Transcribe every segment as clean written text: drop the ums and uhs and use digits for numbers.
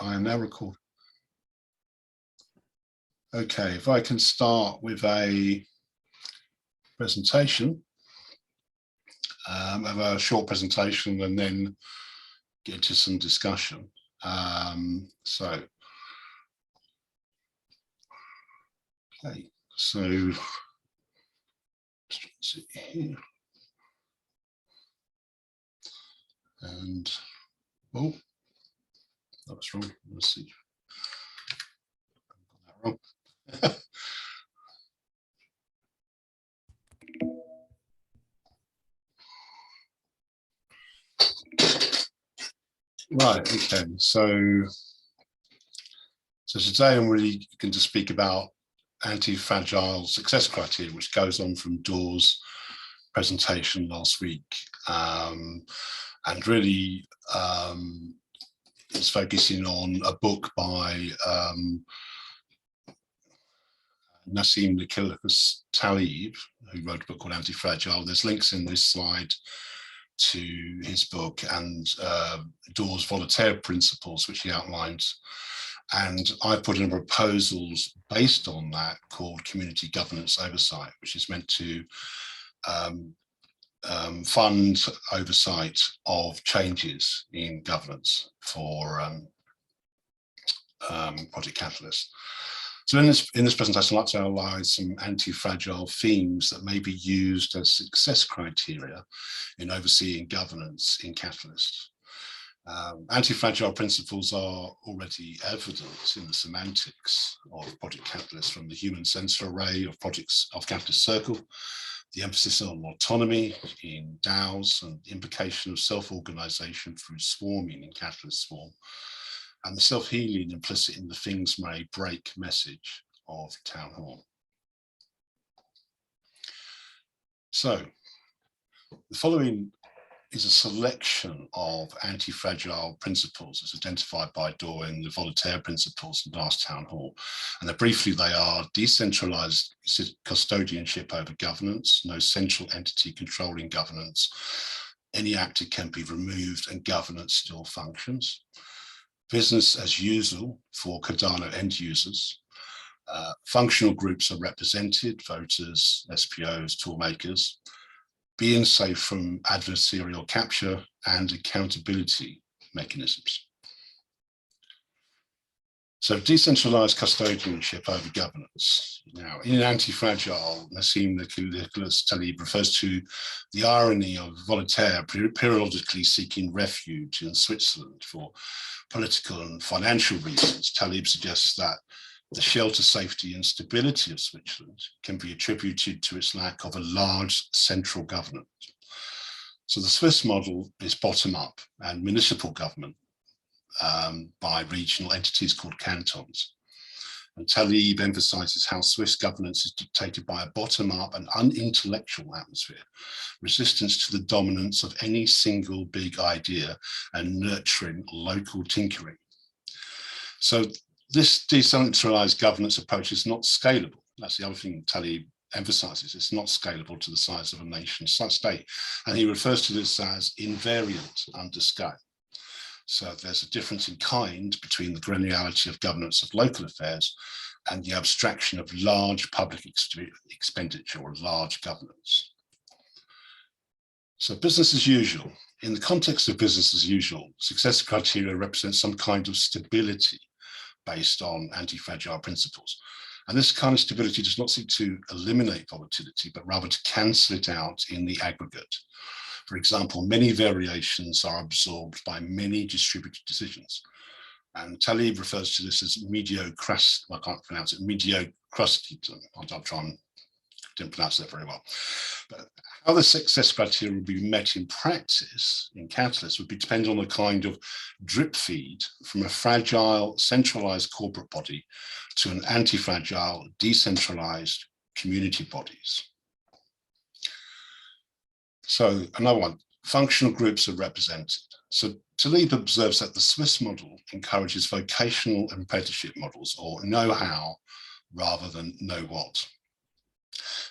I am now recording. Okay, if I can start with a presentation, have a short presentation and then get to some discussion. Okay, so let's see here. And, oh, that was wrong. Let's see. I got that wrong. Right, okay, so today I'm really going to speak about anti-fragile success criteria, which goes on from Dawe's presentation last week, and really is focusing on a book by Nassim Taleb, who wrote a book called Antifragile. There's links in this slide to his book and Dawe's Voltaire principles, which he outlines. And I put in proposals based on that called community governance oversight, which is meant to fund oversight of changes in governance for Project Catalyst. So in this presentation, I'd like to outline some anti-fragile themes that may be used as success criteria in overseeing governance in Catalyst. Anti-fragile principles are already evident in the semantics of Project Catalyst, from the human sensor array of projects of Catalyst Circle, the emphasis on autonomy in DAOs, and the implication of self-organization through swarming in Catalyst Swarm, and the self-healing implicit in the things may break message of Town Hall. So the following is a selection of anti-fragile principles as identified by Dawe in the Voltaire principles and last Town Hall. And briefly, they are decentralized custodianship over governance, no central entity controlling governance, any actor can be removed and governance still functions. Business as usual for Cardano end users. Functional groups are represented, voters, SPOs, toolmakers. Being safe from adversarial capture and accountability mechanisms. So decentralized custodianship over governance. Now, in Antifragile, Nassim Taleb refers to the irony of Voltaire periodically seeking refuge in Switzerland for political and financial reasons. Taleb suggests that the shelter, safety and stability of Switzerland can be attributed to its lack of a large central government. So the Swiss model is bottom-up and municipal government by regional entities called cantons. And Taleb emphasizes how Swiss governance is dictated by a bottom-up and unintellectual atmosphere, resistance to the dominance of any single big idea and nurturing local tinkering. So this decentralized governance approach is not scalable. That's the other thing Taleb emphasizes. It's not scalable to the size of a nation state. And he refers to this as invariant under scale. So there's a difference in kind between the granularity of governance of local affairs and the abstraction of large public expenditure or large governance. So business as usual. In the context of business as usual, success criteria represents some kind of stability based on anti-fragile principles. And this kind of stability does not seek to eliminate volatility, but rather to cancel it out in the aggregate. For example, many variations are absorbed by many distributed decisions. And Taleb refers to this as mediocrusty. I can't pronounce it, mediocrusty. I'll try and didn't pronounce that very well. But how the success criteria would be met in practice in Catalyst would be depend on the kind of drip feed from a fragile, centralized corporate body to an anti-fragile, decentralized community bodies. So another one, functional groups are represented. So Taleb observes that the Swiss model encourages vocational apprenticeship models, or know-how rather than know-what.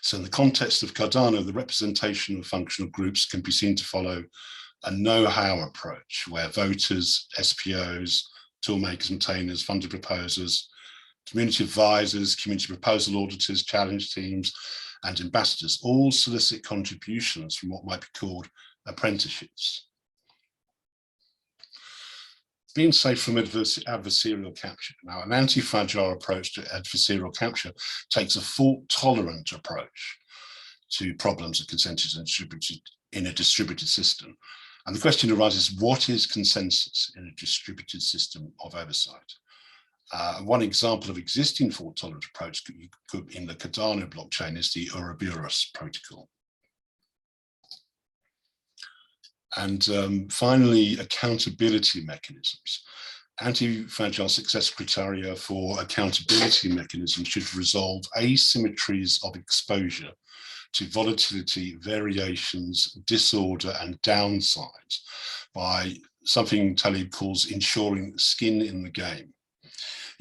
So in the context of Cardano, the representation of functional groups can be seen to follow a know-how approach where voters, SPOs, toolmakers, maintainers, funded proposers, community advisors, community proposal auditors, challenge teams, and ambassadors all solicit contributions from what might be called apprenticeships. Being safe from adversarial capture. Now, an anti-fragile approach to adversarial capture takes a fault-tolerant approach to problems of consensus in a distributed system. And the question arises, what is consensus in a distributed system of oversight? One example of existing fault-tolerant approach in the Cardano blockchain is the Ouroboros protocol. And finally, accountability mechanisms. Anti-fragile success criteria for accountability mechanisms should resolve asymmetries of exposure to volatility, variations, disorder, and downsides by something Taleb calls ensuring skin in the game.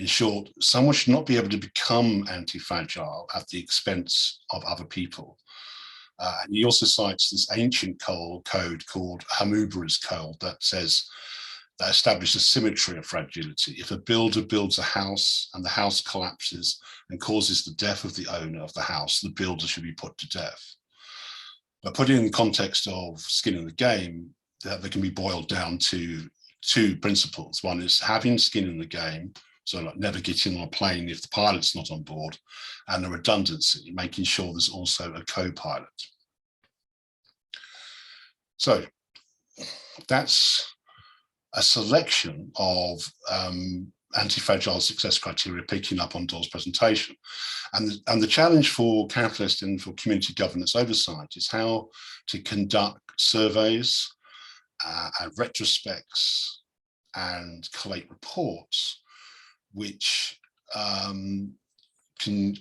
In short, someone should not be able to become anti-fragile at the expense of other people. And he also cites this ancient code called Hammurabi's Code that establishes symmetry of fragility. If a builder builds a house and the house collapses and causes the death of the owner of the house, the builder should be put to death. But put it in the context of skin in the game, that they can be boiled down to two principles. One is having skin in the game, so like never getting on a plane if the pilot's not on board, and the redundancy, making sure there's also a co-pilot. So that's a selection of anti-fragile success criteria picking up on Doyle's presentation. And the challenge for capitalists and for community governance oversight is how to conduct surveys and retrospects and collate reports which can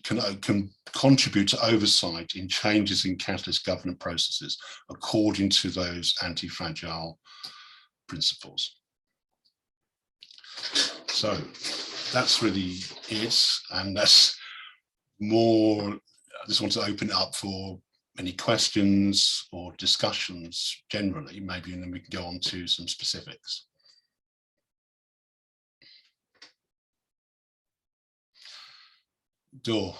contribute to oversight in changes in catalyst governance processes according to those anti-fragile principles. So that's really it, and that's more, I just want to open it up for any questions or discussions generally, maybe, and then we can go on to some specifics. Door.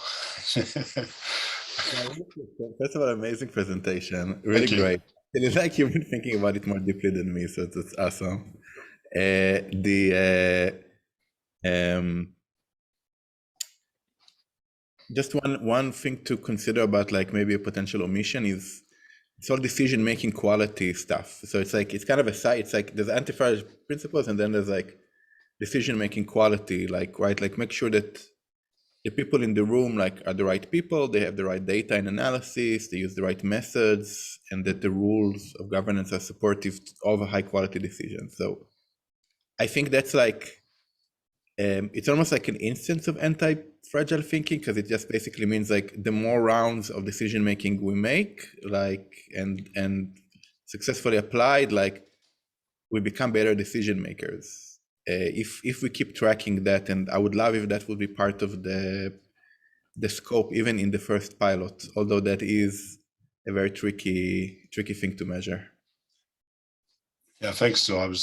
First of all, amazing presentation, really great. It's like you've been thinking about it more deeply than me, so that's awesome. Just one thing to consider about like maybe a potential omission is it's all decision-making quality stuff. So it's like, it's kind of a side, it's like there's anti-fragile principles and then there's like decision-making quality, like, right, like make sure that the people in the room like are the right people, they have the right data and analysis, they use the right methods, and that the rules of governance are supportive of a high quality decision. So I think that's like, it's almost like an instance of anti-fragile thinking, because it just basically means like the more rounds of decision making we make, like and successfully applied, like we become better decision makers. If we keep tracking that, and I would love if that would be part of the scope, even in the first pilot, although that is a very tricky thing to measure. Yeah, thanks, Joe.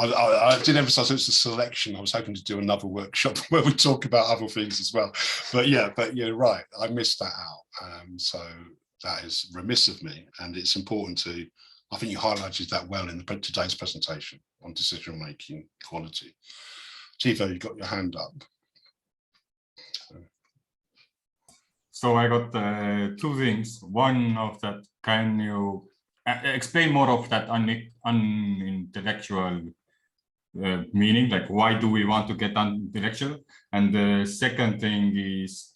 I did emphasize it's a selection. I was hoping to do another workshop where we talk about other things as well. But you're right. I missed that out. So that is remiss of me. And it's important to, I think you highlighted that well in today's presentation on decision-making quality. Tivo, you got your hand up. So I got two things. One of that, can you explain more of that unintellectual meaning, like why do we want to get intellectual? And the second thing is,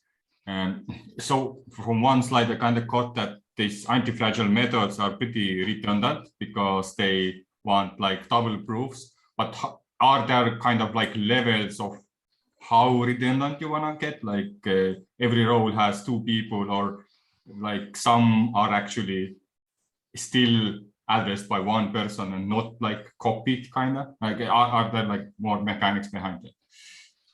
so from one slide, I kind of caught that these anti-fragile methods are pretty redundant because they want like double proofs, but are there kind of like levels of how redundant you want to get? Like every role has two people, or like some are actually still addressed by one person and not like copied, kind of like are there like more mechanics behind it?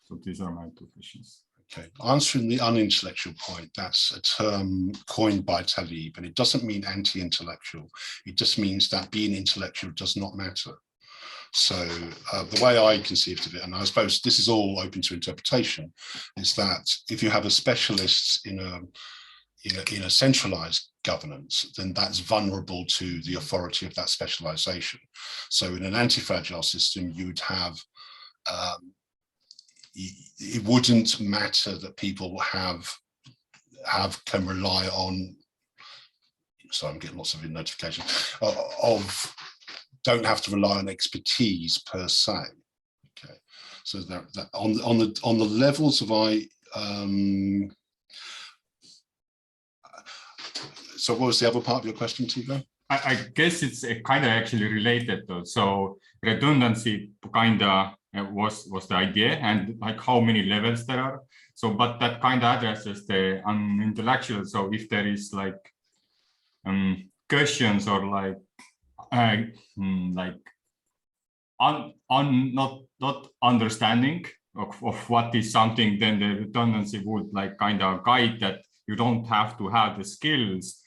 So these are my two questions. Okay, answering the unintellectual point, that's a term coined by Taleb, and it doesn't mean anti-intellectual. It just means that being intellectual does not matter. So the way I conceived of it, and I suppose this is all open to interpretation, is that if you have a specialist in a centralized governance, then that's vulnerable to the authority of that specialization. So in an anti-fragile system, you would have, it wouldn't matter that people can rely on, so I'm getting lots of notifications, don't have to rely on expertise per se. Okay, so that on the levels of so what was the other part of your question, Tigo? I guess it's kind of actually related though. So redundancy kind of was the idea, and like how many levels there are. So, but that kind of addresses the unintellectual. So if there is like questions or like not understanding of what is something, then the redundancy would like kind of guide that you don't have to have the skills.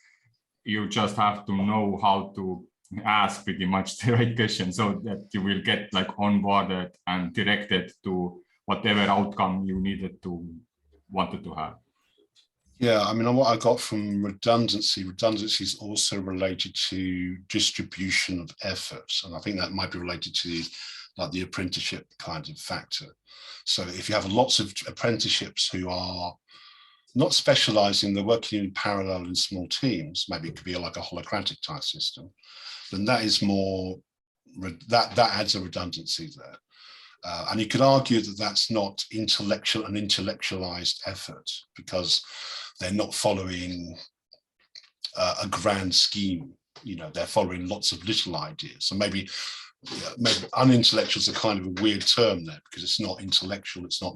You just have to know how to ask pretty much the right question, so that you will get like onboarded and directed to whatever outcome you wanted to have. Yeah, I mean, what I got from redundancy is also related to distribution of efforts, and I think that might be related to like the apprenticeship kind of factor. So if you have lots of apprenticeships who are not specializing, they're working in parallel in small teams, maybe it could be like a holocratic type system, then that is more, that adds a redundancy there. And you could argue that that's not an intellectualized effort, because they're not following a grand scheme. You know, they're following lots of little ideas. So maybe unintellectual is a kind of a weird term there, because it's not intellectual, it's not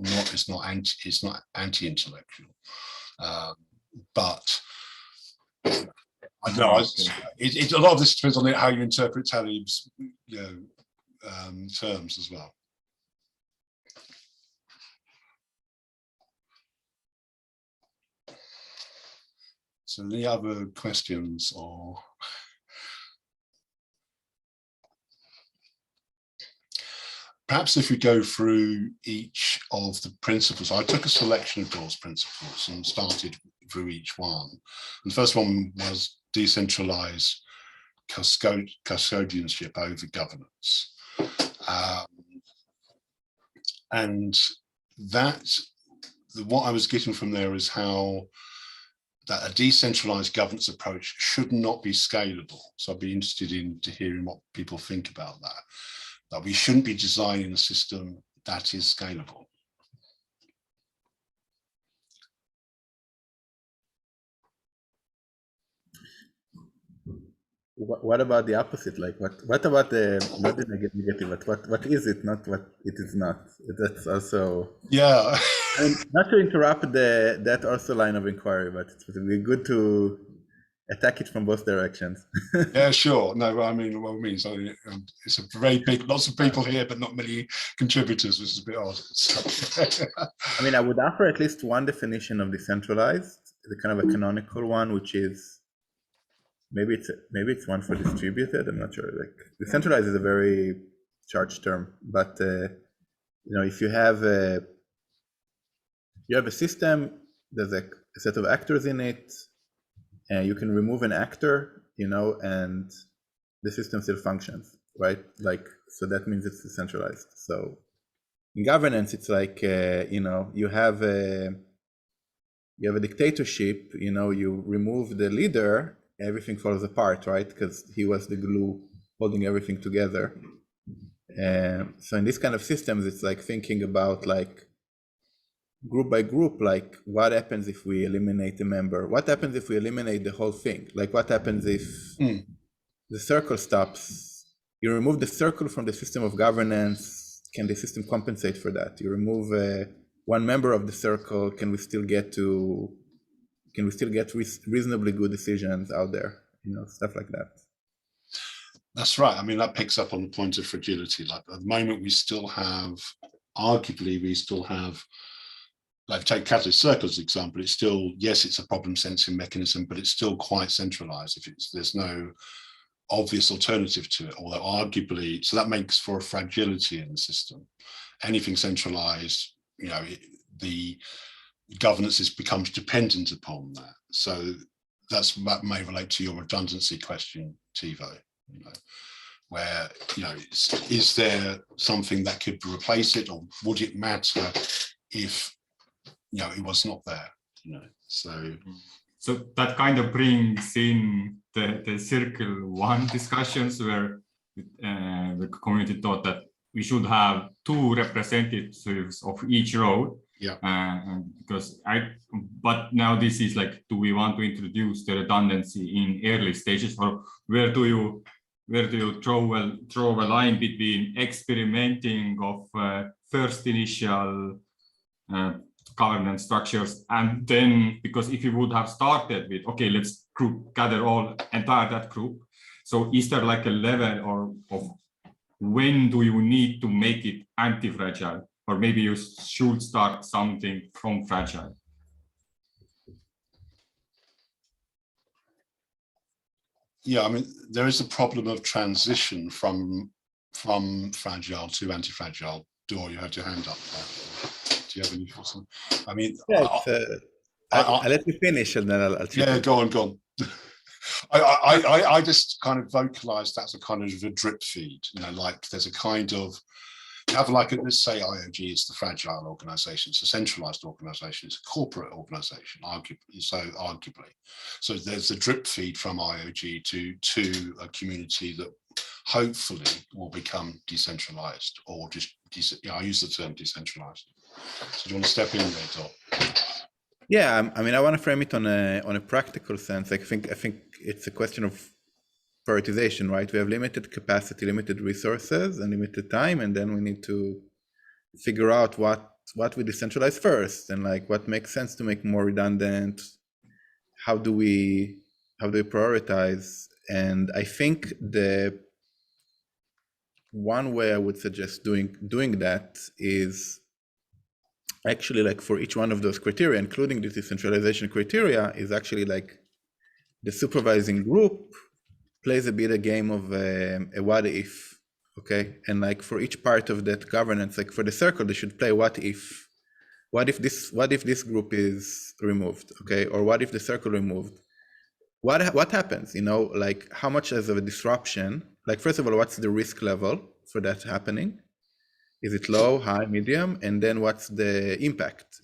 anti-intellectual. But I don't know. A lot of this depends on how you interpret Talib's terms as well. So any other questions or? Perhaps if we go through each of the principles, I took a selection of those principles and started through each one. And the first one was decentralized custodianship over governance. And what I was getting from there is how that a decentralized governance approach should not be scalable. So I'd be interested in hearing what people think about that we shouldn't be designing a system that is scalable. What about the opposite? Like what about the, not the negative, but what is it, not what it is not? That's also, yeah. I mean, not to interrupt that also line of inquiry, but it would be good to attack it from both directions. Yeah, sure. No, I mean, what I mean, so it's a very big, lots of people here, but not many contributors, which is a bit odd. So. I mean, I would offer at least one definition of decentralized, the kind of a canonical one, which is maybe it's one for distributed. I'm not sure. Like decentralized is a very charged term, but if you have a system, there's a set of actors in it. You can remove an actor, and the system still functions, right? Like, so that means it's decentralized. So in governance, it's like, you have a dictatorship, you remove the leader, everything falls apart, right? Because he was the glue holding everything together. So in this kind of systems, it's like thinking about like, group by group, like what happens if we eliminate a member? What happens if we eliminate the whole thing? Like what happens if the circle stops? You remove the circle from the system of governance. Can the system compensate for that? You remove one member of the circle. Can we still get reasonably good decisions out there? Stuff like that. That's right. I mean, that picks up on the point of fragility. Like at the moment, arguably, we still have, like take catalyst circles example, it's still, yes, it's a problem sensing mechanism, but it's still quite centralized. There's no obvious alternative to it, although arguably, so that makes for a fragility in the system. Anything centralized, the governance becomes dependent upon that. So that may relate to your redundancy question, Tivo, where, is there something that could replace it, or would it matter if, it was not there, So that kind of brings in the circle one discussions where the community thought that we should have 2 representatives of each road. Yeah. But now this is like, do we want to introduce the redundancy in early stages, or where do you draw a line between experimenting of first initial governance structures, and then, because if you would have started with, okay, let's gather that group. So is there like a level of when do you need to make it anti-fragile, or maybe you should start something from fragile? Yeah, I mean, there is a problem of transition from fragile to anti-fragile. Dor, you had your hand up there. Do you have any thoughts on? I mean, I'll let you finish and then I'll yeah, go on. I just kind of vocalized that's a kind of a drip feed, like there's a kind of, you have like, let's say IOG is the fragile organization, it's a centralized organization, it's a corporate organization, arguably. So there's a drip feed from IOG to a community that hopefully will become decentralized, or just, I use the term decentralized. So do you want to step in there, Dor? Yeah, I mean, I want to frame it on a practical sense. I think it's a question of prioritization, right? We have limited capacity, limited resources, and limited time, and then we need to figure out what we decentralize first, and like what makes sense to make more redundant. How do we prioritize? And I think the one way I would suggest doing that is actually, like, for each one of those criteria, including the decentralization criteria, is actually like the supervising group plays a bit a game of a what if, okay? And like for each part of that governance, like for the circle, they should play what if this group is removed, okay? Or what if the circle removed? What happens, like how much as of a disruption, like first of all, what's the risk level for that happening? Is it low, high, medium? And then what's the impact?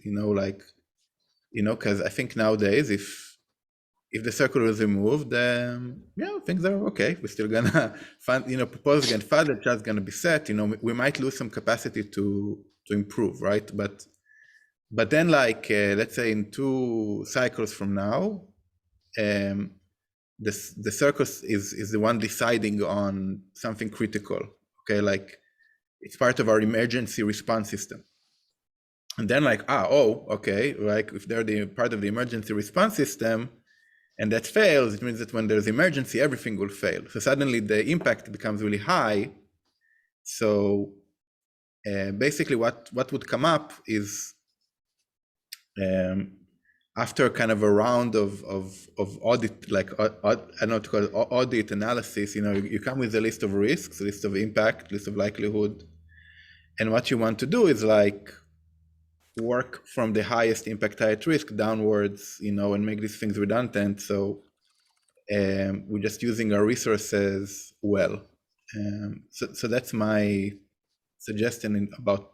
Because I think nowadays, if the circle is removed, things are okay. We're still gonna propose again further, just gonna be set. We might lose some capacity to improve, right? But then, like let's say in 2 cycles from now, the circle is the one deciding on something critical. Okay, like, it's part of our emergency response system. And then like, okay, like if they're the part of the emergency response system and that fails, it means that when there's emergency, everything will fail. So suddenly the impact becomes really high. So basically what would come up is after kind of a round of audit, like I don't know what to call it, audit analysis, you come with a list of risks, a list of impact, list of likelihood. And what you want to do is like work from the highest impact, highest risk downwards, and make these things redundant. So we're just using our resources well. So that's my suggestion about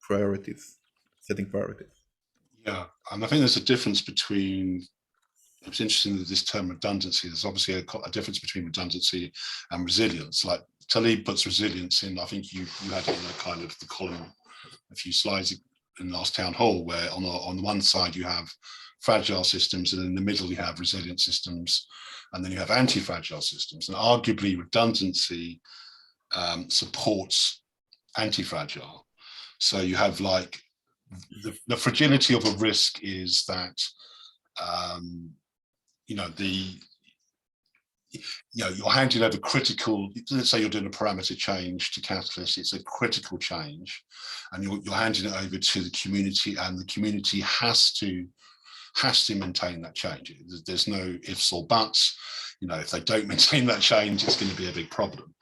priorities, setting priorities. Yeah, and I think there's a difference between, it's interesting that this term redundancy, there's obviously a difference between redundancy and resilience. Like Talib puts resilience in, I think you had it in a kind of the column, a few slides in last town hall, where on the one side you have fragile systems, and in the middle you have resilient systems, and then you have anti-fragile systems. And arguably redundancy supports anti-fragile. So you have like, the fragility of a risk is that, you're handing over critical, let's say you're doing a parameter change to Catalyst, it's a critical change, and you're handing it over to the community, and the community has to has to maintain that change. There's no ifs or buts. If they don't maintain that change, it's going to be a big problem.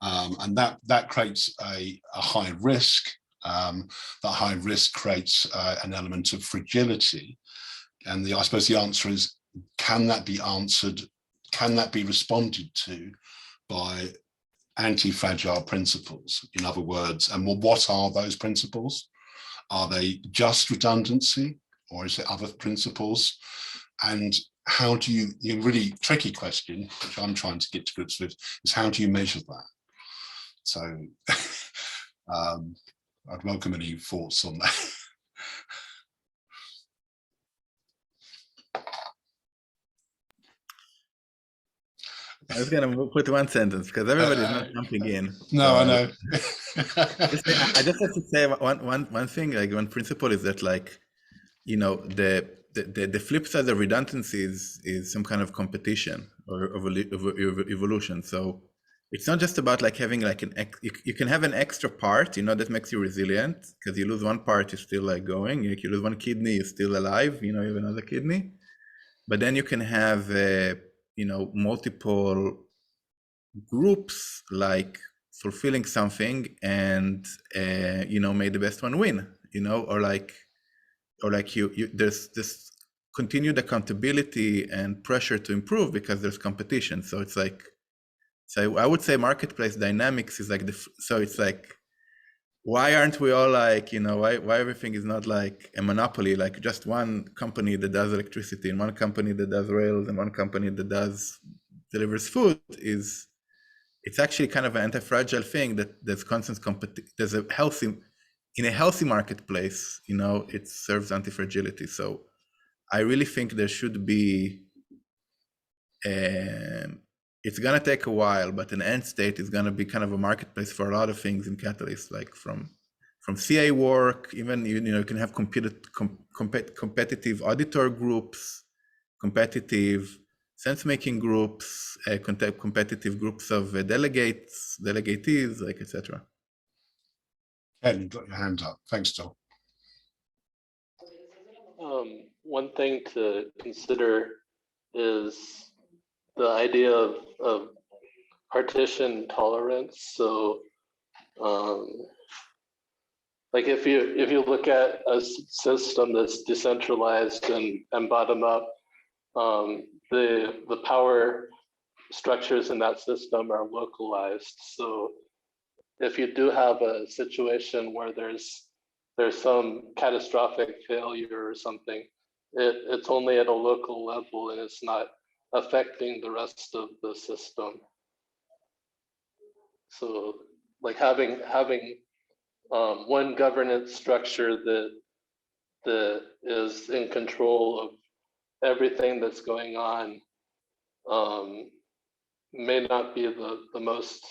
And that creates a high risk. That high risk creates an element of fragility. And I suppose the answer is, can that be answered? Can that be responded to by anti-fragile principles? In other words, and what are those principles? Are they just redundancy, or is it other principles? And how do you, the really tricky question, which I'm trying to get to grips with, is how do you measure that? So I'd welcome any thoughts on that. I was going to put one sentence because everybody's not jumping in. No, So I know. I just have to say one thing, like one principle is that, like, the flip side of redundancy is some kind of competition or evolution. So it's not just about like having like you can have an extra part, that makes you resilient, because you lose one part, you're still like going. Like, you lose one kidney, you're still alive, you have another kidney. But then you can have multiple groups like fulfilling something, and may the best one win, or like there's this continued accountability and pressure to improve because there's competition. So it's like, so I would say marketplace dynamics is like so it's like, why aren't we all like, why everything is not like a monopoly, like just one company that does electricity and one company that does rails and one company that delivers food? It's actually kind of an anti-fragile thing that there's constant competition. There's in a healthy marketplace, it serves anti-fragility. So I really think there should be, it's going to take a while, but an end state is going to be kind of a marketplace for a lot of things in Catalyst, like from CA work, even, you can have competitive auditor groups, competitive sense-making groups, competitive groups of delegatees, like, etc. Ken, you've got your hand up. Thanks, Joel. One thing to consider is the idea of partition tolerance. So, like if you look at a system that's decentralized and bottom up, the power structures in that system are localized. So if you do have a situation where there's some catastrophic failure or something, it's only at a local level and it's not affecting the rest of the system. So like having one governance structure that is in control of everything that's going on may not be the most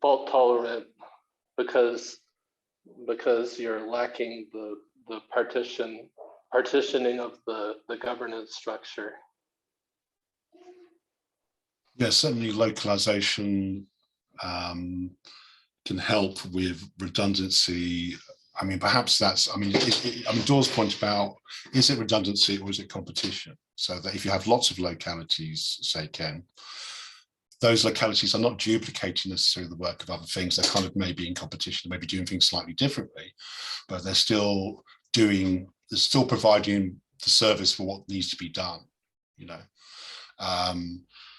fault tolerant, because you're lacking the partitioning of the governance structure. Yeah, certainly localization can help with redundancy. I mean, perhaps that's, I mean, Dawn's point about, is it redundancy or is it competition? So that if you have lots of localities, say, Ken, those localities are not duplicating necessarily the work of other things. They're kind of maybe in competition, maybe doing things slightly differently, but they're still providing the service for what needs to be done,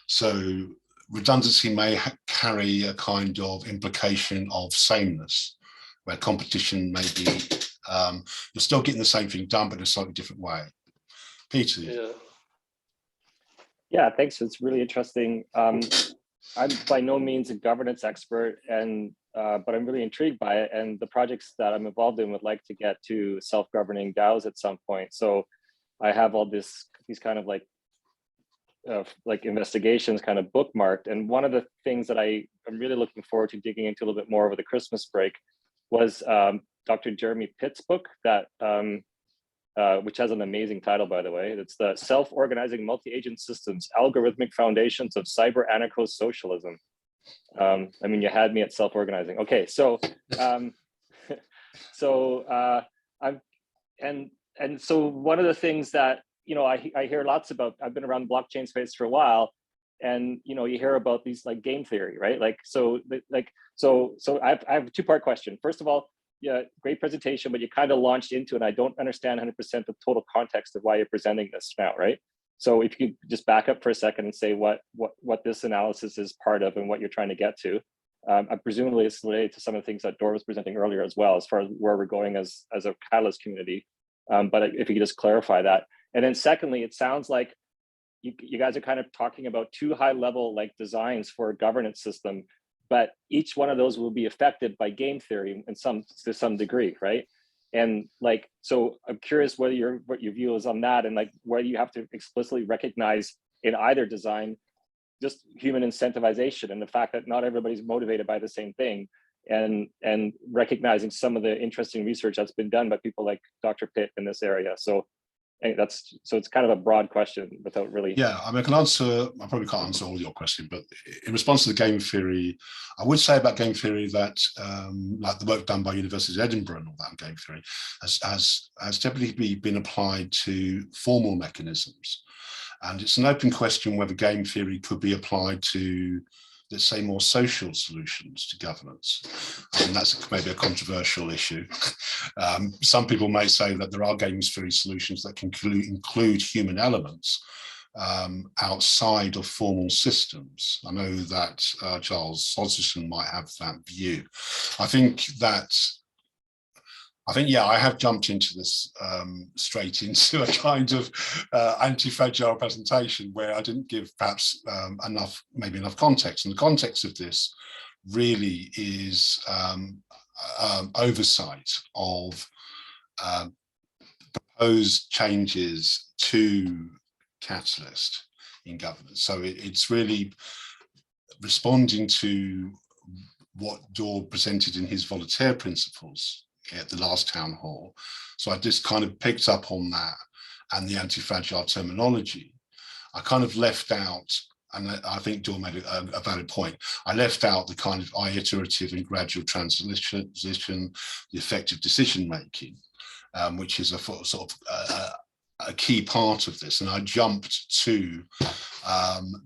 So redundancy may carry a kind of implication of sameness, where competition may be, you're still getting the same thing done, but in a slightly different way. Peter. Yeah, thanks. It's really interesting. I'm by no means a governance expert, but I'm really intrigued by it. And the projects that I'm involved in would like to get to self-governing DAOs at some point. So I have all these kind of like investigations kind of bookmarked. And one of the things that I'm really looking forward to digging into a little bit more over the Christmas break was Dr. Jeremy Pitt's book, that which has an amazing title, by the way. It's the Self-Organizing Multi-Agent Systems, Algorithmic Foundations of Cyber Anarcho Socialism. I mean, you had me at self-organizing. Okay, so and so one of the things that, you know, I hear lots about, I've been around the blockchain space for a while, and, you know, you hear about these like game theory, right? Like, so I have a two-part question. First of all, yeah, great presentation, but you kind of launched into it. I don't understand 100% the total context of why you're presenting this now, right? So if you could just back up for a second and say what this analysis is part of and what you're trying to get to. Presumably it's related to some of the things that Dor was presenting earlier as well, as far as where we're going as a Catalyst community. But if you could just clarify that. And then secondly, it sounds like you guys are kind of talking about two high-level like designs for a governance system, but each one of those will be affected by game theory to some degree, right? And like, so I'm curious what your view is on that, and like whether you have to explicitly recognize in either design just human incentivization and the fact that not everybody's motivated by the same thing, and recognizing some of the interesting research that's been done by people like Dr. Pitt in this area. So it's kind of a broad question without really. Yeah, I mean, I probably can't answer all your question, but in response to the game theory, I would say about game theory that like the work done by University of Edinburgh and all that game theory has typically been applied to formal mechanisms. And it's an open question whether game theory could be applied to, let's say, more social solutions to governance. I mean, that's maybe a controversial issue. Some people may say that there are game theory solutions that can include human elements outside of formal systems. I know that Charles Hodgson might have that view. I think, yeah, I have jumped into this straight into a kind of anti-fragile presentation where I didn't give perhaps maybe enough context. And the context of this really is oversight of proposed changes to Catalyst in governance. So it's really responding to what Dor presented in his Voltaire principles at the last town hall. So I just kind of picked up on that and the anti-fragile terminology. I kind of left out, and I think Dor made a valid point, I left out the kind of iterative and gradual transition, the effective decision-making, which is a sort of a key part of this. And I jumped to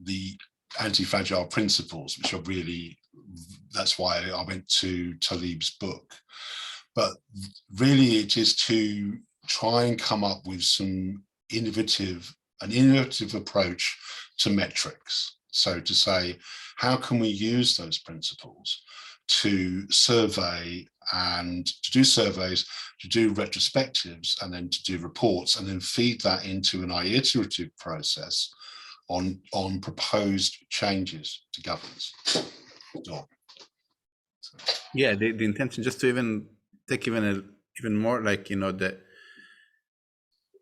the anti-fragile principles, which are really, that's why I went to Talib's book. But really it is to try and come up with an innovative approach to metrics. So to say, how can we use those principles to survey and to do surveys, to do retrospectives, and then to do reports, and then feed that into an iterative process on proposed changes to governance. Yeah, the intention, just to even take even more, like, you know, the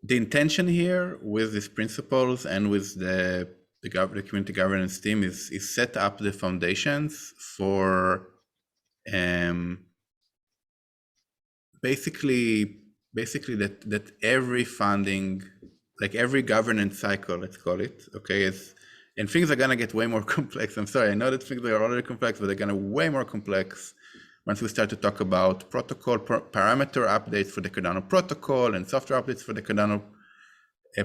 intention here with these principles and with the community governance team is set up the foundations for basically that every funding, like every governance cycle, let's call it, okay, and things are gonna get way more complex. I'm sorry, I know that things are already complex, but they're gonna way more complex once we start to talk about protocol parameter updates for the Cardano protocol and software updates for the Cardano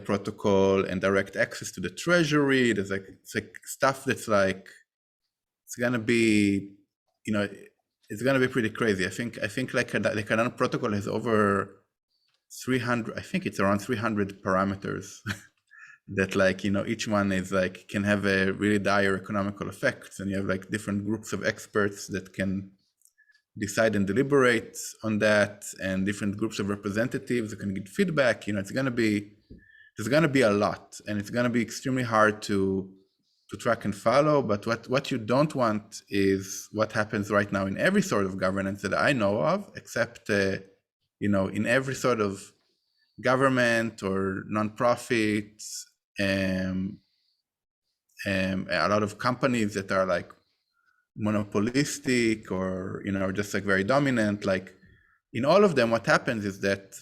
protocol and direct access to the treasury. There's it's like stuff that's like, it's gonna be, you know, it's gonna be pretty crazy. I think like the Cardano protocol has over 300, I think it's around 300 parameters that, like, you know, each one is like, can have a really dire economical effects, and you have like different groups of experts that can decide and deliberate on that, and different groups of representatives that can get feedback. You know, there's gonna be a lot, and it's gonna be extremely hard to track and follow. But what you don't want is what happens right now in every sort of governance that I know of, except you know, in every sort of government or nonprofits, a lot of companies that are like monopolistic or, you know, just like very dominant. Like in all of them, what happens is that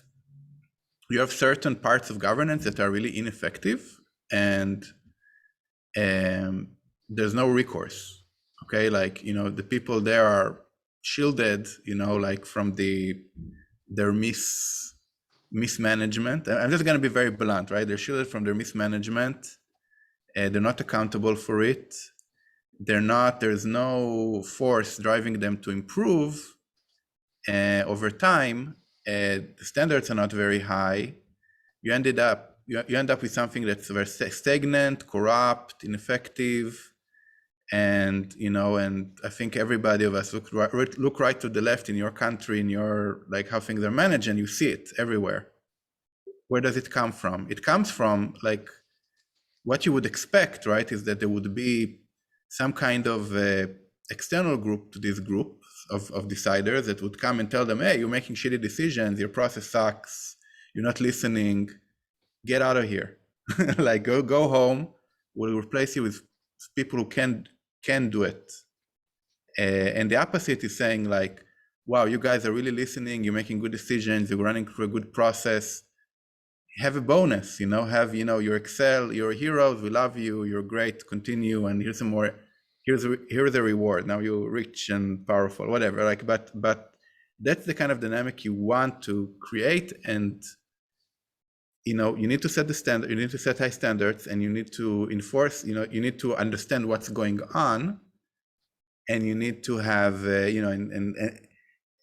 you have certain parts of governance that are really ineffective, and there's no recourse. Okay, like, you know, the people there are shielded, you know, like from their mismanagement. I'm just going to be very blunt, right? They're shielded from their mismanagement. They're not accountable for it. There's no force driving them to improve over time. The standards are not very high. You end up with something that's very stagnant, corrupt, ineffective. And and I think everybody of us look right to the left in your country, in your like how things are managed, and you see it everywhere. Where does it come from? It comes from like what you would expect, right? Is that there would be some kind of external group to this group of deciders that would come and tell them, hey, you're making shitty decisions, your process sucks, you're not listening, get out of here. Like go home, we'll replace you with people who can do it. And the opposite is saying like, wow, you guys are really listening, you're making good decisions, you're running through a good process, have a bonus, have, your Excel, you're heroes, we love you, you're great, continue, and here's some more, here's a reward, now you're rich and powerful, whatever, like, but that's the kind of dynamic you want to create. And you need to set the standard, you need to set high standards, and you need to enforce, you need to understand what's going on, and you need to have,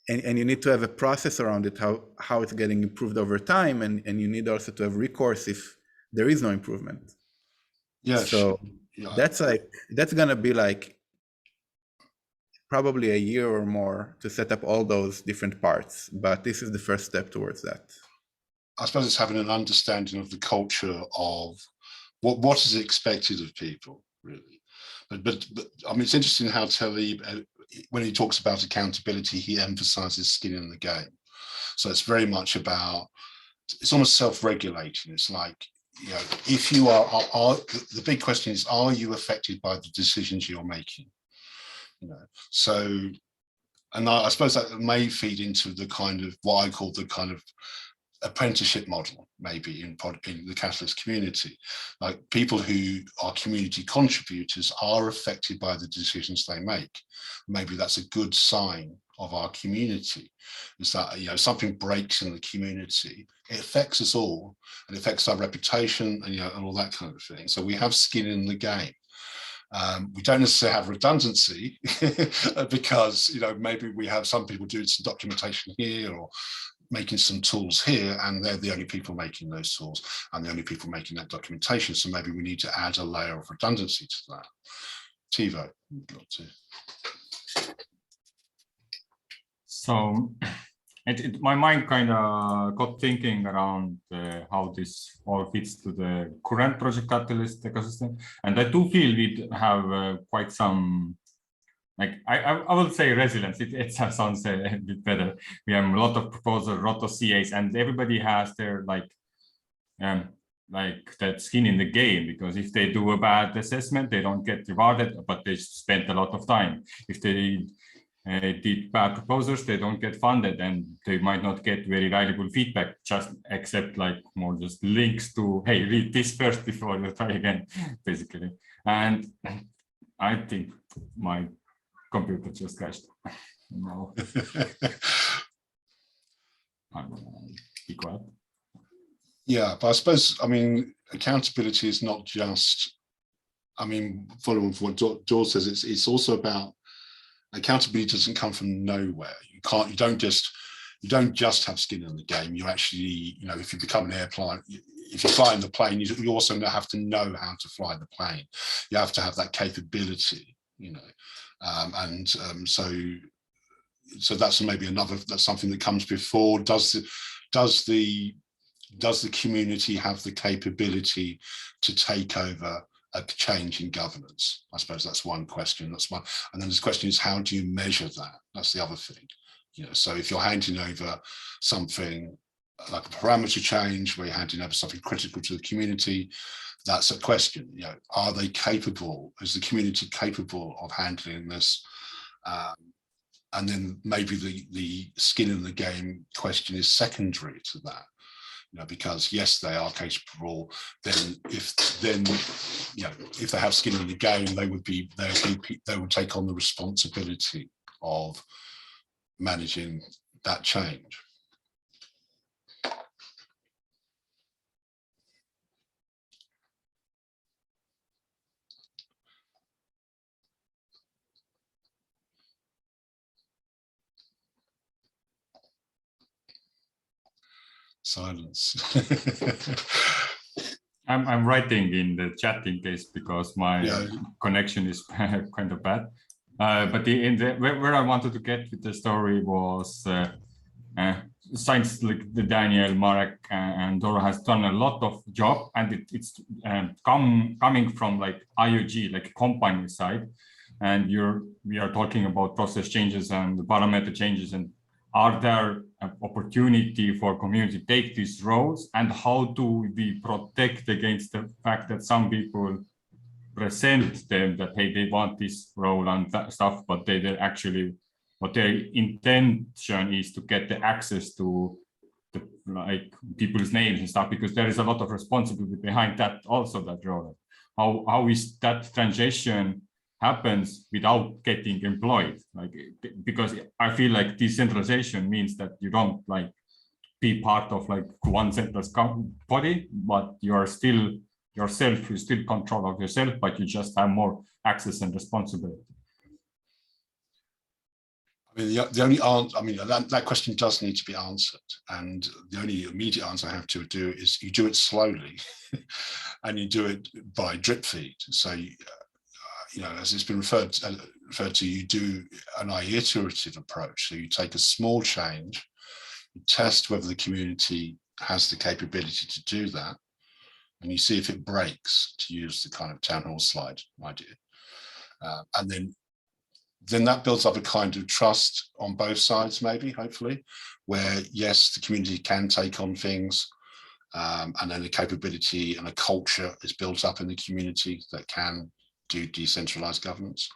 and you need to have a process around it, how it's getting improved over time, and you need also to have recourse if there is no improvement. Yeah. So that's gonna be like probably a year or more to set up all those different parts, but this is the first step towards that. I suppose it's having an understanding of the culture of what is expected of people, really. But I mean, it's interesting how Taleb, when he talks about accountability, he emphasizes skin in the game. So it's very much about, it's almost self-regulating. It's like, if you are the big question is, are you affected by the decisions you're making? So, and I suppose that may feed into the kind of what I call the kind of apprenticeship model, maybe in the Catalyst community. Like people who are community contributors are affected by the decisions they make. Maybe that's a good sign of our community, is that something breaks in the community, it affects us all, and it affects our reputation and and all that kind of thing. So we have skin in the game. We don't necessarily have redundancy because maybe we have some people doing some documentation here or making some tools here, and they're the only people making those tools and the only people making that documentation. So maybe we need to add a layer of redundancy to that. Tivo, you'd love to. So my mind kind of got thinking around how this all fits to the current Project Catalyst ecosystem. And I do feel we have quite some, like I will say resilience. It sounds a bit better. We have a lot of proposals, a lot of CAs, and everybody has their like that skin in the game, because if they do a bad assessment, they don't get rewarded, but they spent a lot of time. If they did bad proposals, they don't get funded, and they might not get very valuable feedback, just except like more just links to, hey, read this first before you try again, basically. And I think my computer just crashed. No. Be quiet. Yeah, but I suppose, I mean, accountability is not just, I mean, following from what George says, it's also about, accountability doesn't come from nowhere. You don't just have skin in the game. You actually, if you become an airplane, if you're flying the plane, you also have to know how to fly the plane. You have to have that capability, so that's maybe that's something that comes before. Does the community have the capability to take over a change in governance? I suppose that's one question. That's one. And then this question is, how do you measure that? That's the other thing. So if you're handing over something like a parameter change, where you're handing over something critical to the community, that's a question. Are they capable? Is the community capable of handling this? And then maybe the skin in the game question is secondary to that. Because yes, they are capable. Then if they have skin in the game, they would take on the responsibility of managing that change. Silence. I'm writing in the chat in case because my Yeah. connection is kind of bad. But where I wanted to get with the story was science like the Daniel, Marek, and Dora has done a lot of job, and it's coming from like IoG, like company side, and we are talking about process changes and the parameter changes, and are there opportunity for community to take these roles, and how do we protect against the fact that some people present them that hey, they want this role and that stuff, but they actually what their intention is to get the access to the like people's names and stuff, because there is a lot of responsibility behind that also, that role. How is that transition happens without getting employed, like, because I feel like decentralization means that you don't like be part of like one centralized body, but you are still yourself, you still control of yourself, but you just have more access and responsibility. I mean, the only answer, I mean, that question does need to be answered. And the only immediate answer I have to do is you do it slowly and you do it by drip feed. So, you know, as it's been referred to, you do an iterative approach. So you take a small change, you test whether the community has the capability to do that, and you see if it breaks, to use the kind of town hall slide idea. And then that builds up a kind of trust on both sides, maybe, hopefully, where yes, the community can take on things, and then the capability and a culture is built up in the community that can do decentralized governance.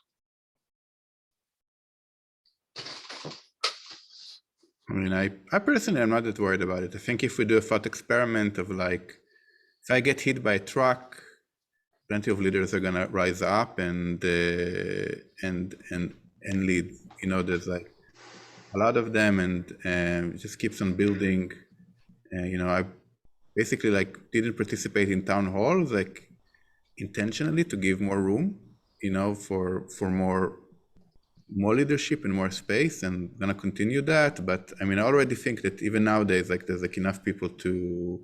I mean, I personally am not that worried about it. I think if we do a thought experiment of like, if I get hit by a truck, plenty of leaders are gonna rise up and lead. You know, there's like a lot of them, and it just keeps on building. You know, I basically like didn't participate in town halls like intentionally to give more room, you know, for more leadership and more space, and gonna continue that. But I mean, I already think that even nowadays, like there's like enough people to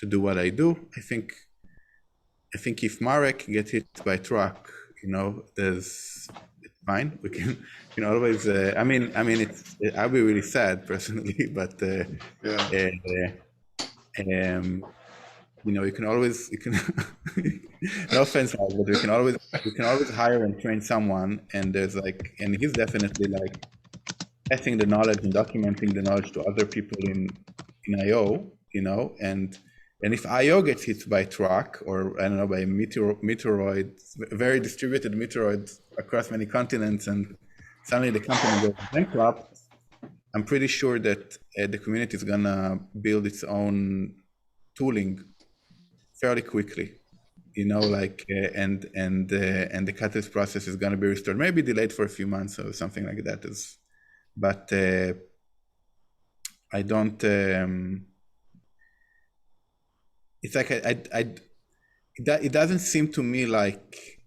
do what I do. I think if Marek gets hit by a truck, you know, it's fine. We can, you know, always. I mean, I'll be really sad personally, but you know, you can no offense, but we can always hire and train someone, and there's like, and he's definitely like passing the knowledge and documenting the knowledge to other people in IO, you know, and if IO gets hit by a truck, or I don't know, by a meteoroid, very distributed meteoroids across many continents, and suddenly the company goes bankrupt, I'm pretty sure that the community is gonna build its own tooling fairly quickly, you know, like and the catalyst process is going to be restored, maybe delayed for a few months or something like that. But I don't. It's like it doesn't seem to me like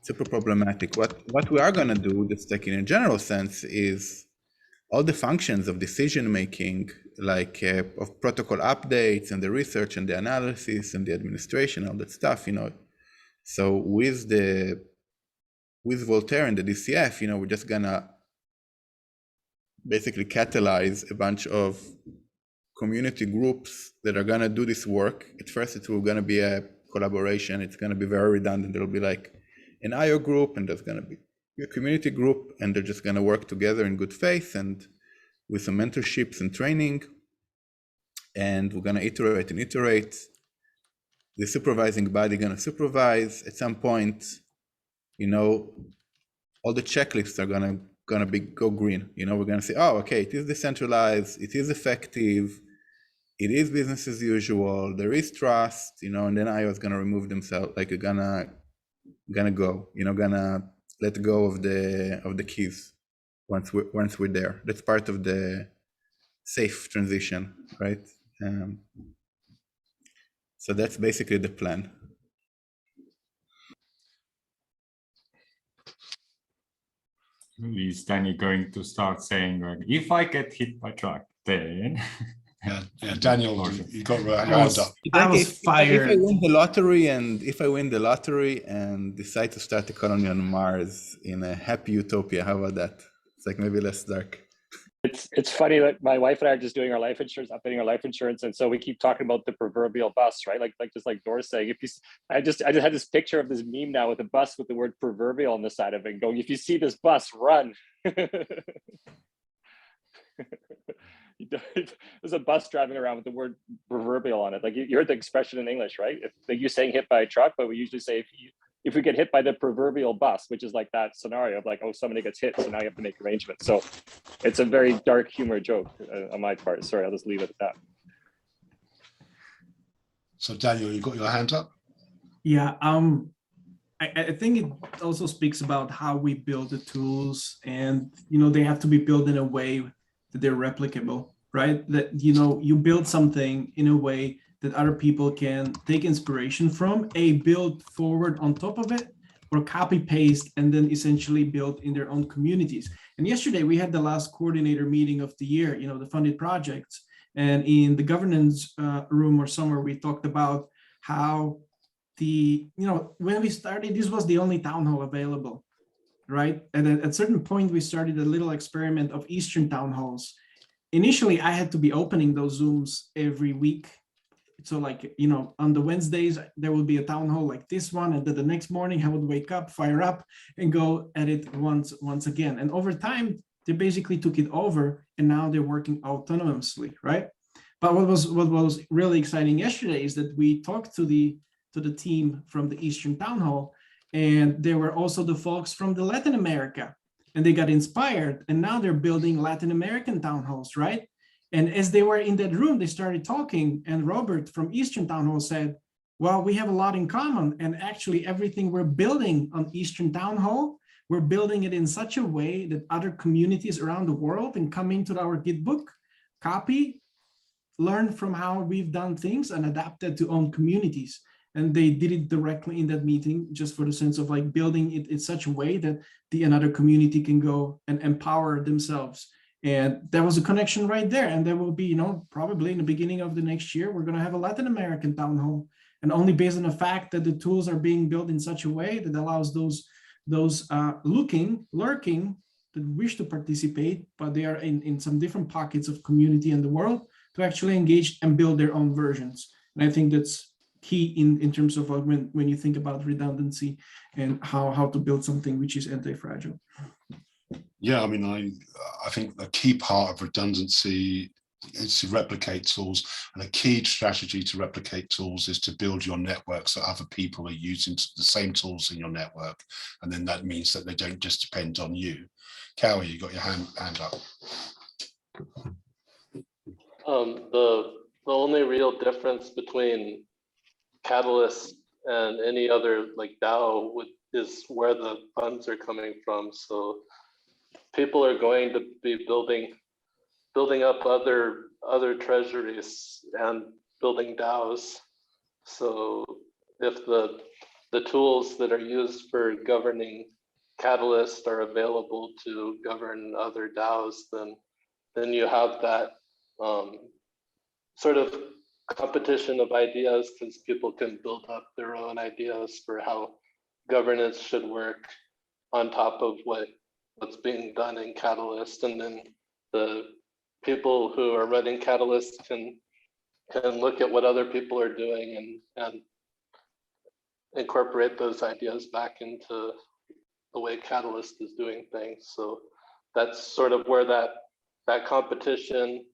super problematic. What we are going to do, just like in a general sense, is all the functions of decision making, like of protocol updates and the research and the analysis and the administration, all that stuff, you know. So with Voltaire and the DCF, you know, we're just gonna basically catalyze a bunch of community groups that are gonna do this work. At first, it's gonna be a collaboration. It's gonna be very redundant. There'll be like an IO group, and there's gonna be a community group, and they're just gonna work together in good faith and with some mentorships and training, and we're gonna iterate and iterate. The supervising body gonna supervise. At some point, you know, all the checklists are gonna go green. You know, we're gonna say, oh, okay, it is decentralized, it is effective, it is business as usual, there is trust, you know, and then IO is gonna remove themselves, like gonna go, you know, gonna let go of the keys once we're there. That's part of the safe transition, right? So that's basically the plan. is Danny going to start saying, like, if I get hit by truck, then Yeah, Daniel, you got your hand up. I was If I fired. win the lottery and decide to start a colony on Mars in a happy utopia, how about that? It's like maybe less dark. It's funny that my wife and I are just doing our life insurance, updating our life insurance, and so we keep talking about the proverbial bus, right? Like just like Doris saying, if you, I just had this picture of this meme now with a bus with the word proverbial on the side of it, going, if you see this bus, run. There's a bus driving around with the word proverbial on it. Like you heard the expression in English, right? Like you're saying hit by a truck, but we usually say if we get hit by the proverbial bus, which is like that scenario of like, oh, somebody gets hit, so now you have to make arrangements. So it's a very dark humor joke on my part. Sorry, I'll just leave it at that. So Daniel, you got your hand up? Yeah, I think it also speaks about how we build the tools, and they have to be built in a way that they're replicable, right? That you build something in a way that other people can take inspiration from, build forward on top of it, or copy paste and then essentially build in their own communities. And yesterday we had the last coordinator meeting of the year, the funded projects, and in the governance room or somewhere we talked about how when we started, this was the only town hall available, right? And at a certain point we started a little experiment of Eastern town halls. Initially I had to be opening those Zooms every week. So like, on the Wednesdays, there will be a town hall like this one. And then the next morning I would wake up, fire up and go at it once again. And over time, they basically took it over and now they're working autonomously, right? But what was really exciting yesterday is that we talked to the team from the Eastern Town Hall, and there were also the folks from the Latin America, and they got inspired and now they're building Latin American town halls, right? And as they were in that room, they started talking, and Robert from Eastern Town Hall said, well, we have a lot in common. And actually everything we're building on Eastern Town Hall, we're building it in such a way that other communities around the world can come into our Git book, copy, learn from how we've done things and adapt that to own communities. And they did it directly in that meeting, just for the sense of like building it in such a way that another community can go and empower themselves. And there was a connection right there. And there will be, probably in the beginning of the next year, we're going to have a Latin American town hall. And only based on the fact that the tools are being built in such a way that allows those lurking, that wish to participate, but they are in some different pockets of community in the world, to actually engage and build their own versions. And I think that's key in terms of when you think about redundancy and how to build something which is anti-fragile. Yeah, I mean, I think a key part of redundancy is to replicate tools, and a key strategy to replicate tools is to build your network so other people are using the same tools in your network, and then that means that they don't just depend on you. Cowie, you got your hand up. The only real difference between Catalyst and any other like DAO is where the funds are coming from. So people are going to be building up other treasuries and building DAOs. So if the tools that are used for governing Catalyst are available to govern other DAOs, then you have that sort of competition of ideas, because people can build up their own ideas for how governance should work on top of what's being done in Catalyst. And then the people who are running Catalyst can look at what other people are doing and incorporate those ideas back into the way Catalyst is doing things. So that's sort of where that competition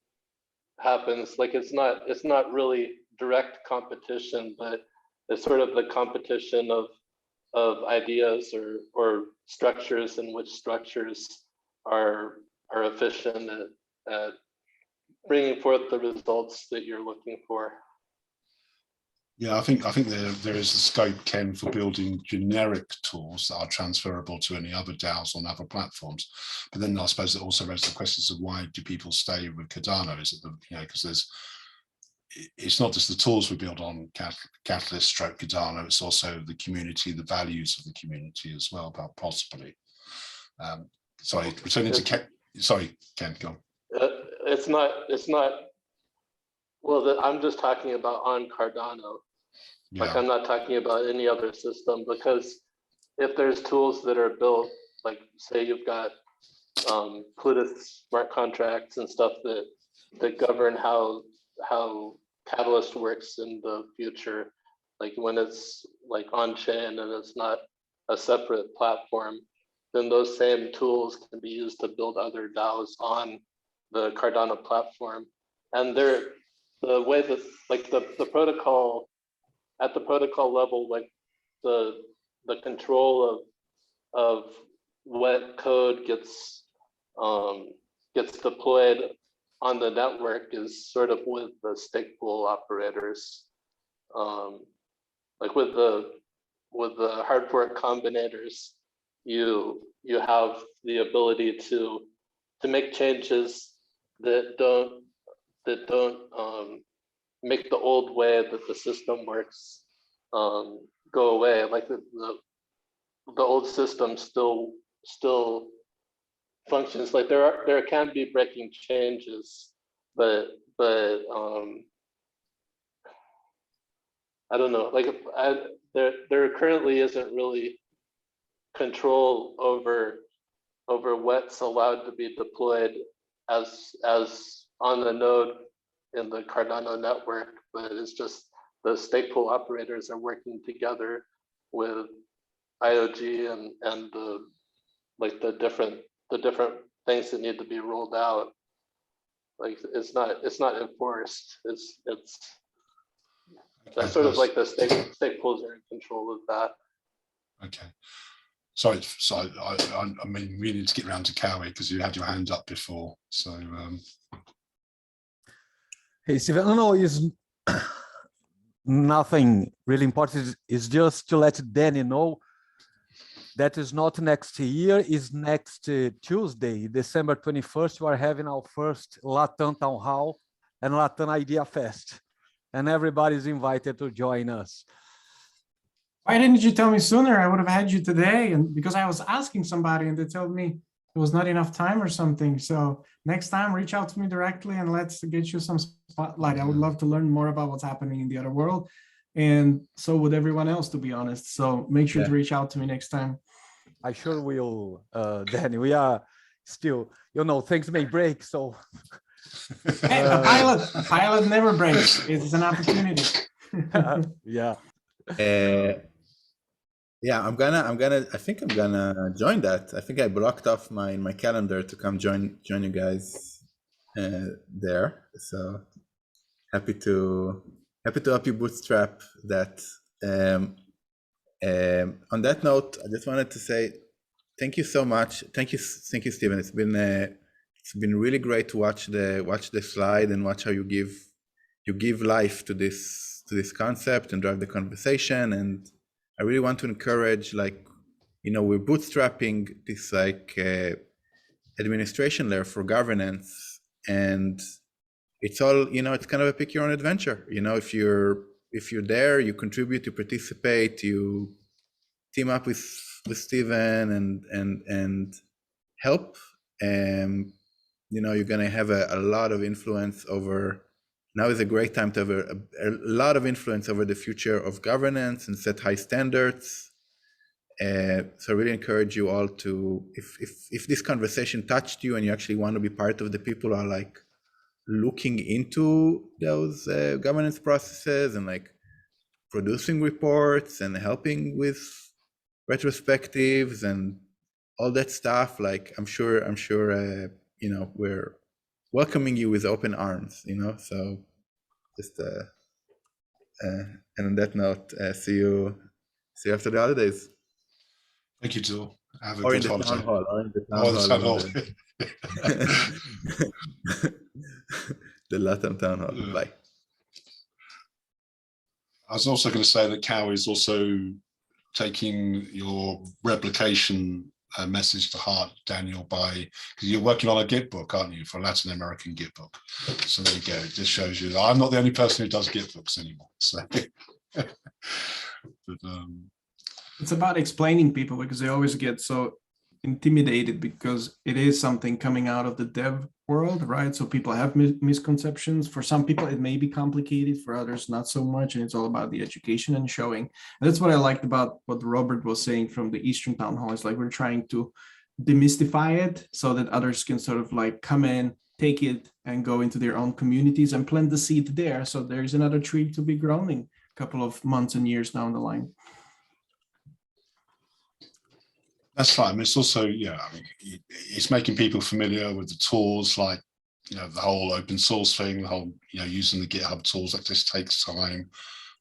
happens. Like it's not really direct competition, but it's sort of the competition of ideas or structures, in which structures are efficient at bringing forth the results that you're looking for. Yeah, I think there is a scope, Ken, for building generic tools that are transferable to any other DAOs on other platforms. But then I suppose it also raises the questions of why do people stay with Cardano? Is it because it's not just the tools we build on Catalyst / Cardano, it's also the community, the values of the community as well, possibly. sorry, returning to Ken. Sorry, Ken, go on. It's not. Well, I'm just talking about on Cardano. Like, I'm not talking about any other system, because if there's tools that are built, like say you've got Plutus smart contracts and stuff that govern how Catalyst works in the future, like when it's like on chain and it's not a separate platform, then those same tools can be used to build other DAOs on the Cardano platform. And they're the way that like the protocol at the protocol level, like the control of what code gets deployed on the network is sort of with the stake pool operators. Like with the hard fork combinators, you have the ability to make changes that don't make the old way that the system works go away. Like the old system still functions. Like there can be breaking changes, but I don't know. Like there currently isn't really control over what's allowed to be deployed as on the node in the Cardano network, but it's just the stake pool operators are working together with IOG and the different things that need to be rolled out. Like it's not enforced. It's that's sort of like the stake pools are in control of that. Okay. Sorry, I mean, we need to get around to Cowie because you had your hand up before. So. Hey, Steven, no, it's nothing really important. It's just to let Danny know that is not next year, is next Tuesday, December 21st. We are having our first Latam Town Hall and Latam Idea Fest, and everybody's invited to join us. Why didn't you tell me sooner? I would have had you today. And because I was asking somebody and they told me it was not enough time or something. So next time, reach out to me directly and let's get you some spotlight. I would love to learn more about what's happening in the other world. And so would everyone else, to be honest. So make sure to reach out to me next time. I sure will, Danny. We are still, things may break. So hey, a pilot never breaks. It's an opportunity. Yeah. Yeah, I think I'm gonna join that. I think I blocked off my calendar to come join you guys there. So happy to help you bootstrap that. On that note, I just wanted to say thank you so much. Thank you, Steven. It's been really great to watch the slide and watch how you give life to this concept and drive the conversation. And I really want to encourage, we're bootstrapping this administration layer for governance, and it's all, it's kind of a pick your own adventure. If you're there, you contribute, you participate, you team up with Steven and help, you're gonna have a lot of influence over. Now is a great time to have a lot of influence over the future of governance and set high standards. So I really encourage you all to, if this conversation touched you and you actually want to be part of the people who are looking into those governance processes and producing reports and helping with retrospectives and all that stuff, I'm sure we're welcoming you with open arms, so just and on that note, see you after the holidays. Thank you, Jill. Have a or good in the holiday. town hall, or in the Town hall. The Latam town hall. Yeah. Bye. I was also going to say that Cowie is also taking your replication message to heart, Daniel, because you're working on a Git book, aren't you, for a Latin American Git book? So there you go. It just shows you that I'm not the only person who does Git books anymore. So, it's about explaining people, because they always get so intimidated because it is something coming out of the dev world, right? So people have misconceptions. For some people, it may be complicated. For others, not so much. And it's all about the education and showing. And that's what I liked about what Robert was saying from the Eastern Town Hall. It's like we're trying to demystify it so that others can sort of like come in, take it, and go into their own communities and plant the seed there. So there's another tree to be grown in a couple of months and years down the line. That's fine. It's also, yeah, I mean, it's making people familiar with the tools, like, you know, the whole open source thing, the whole, you know, using the GitHub tools. Like, this takes time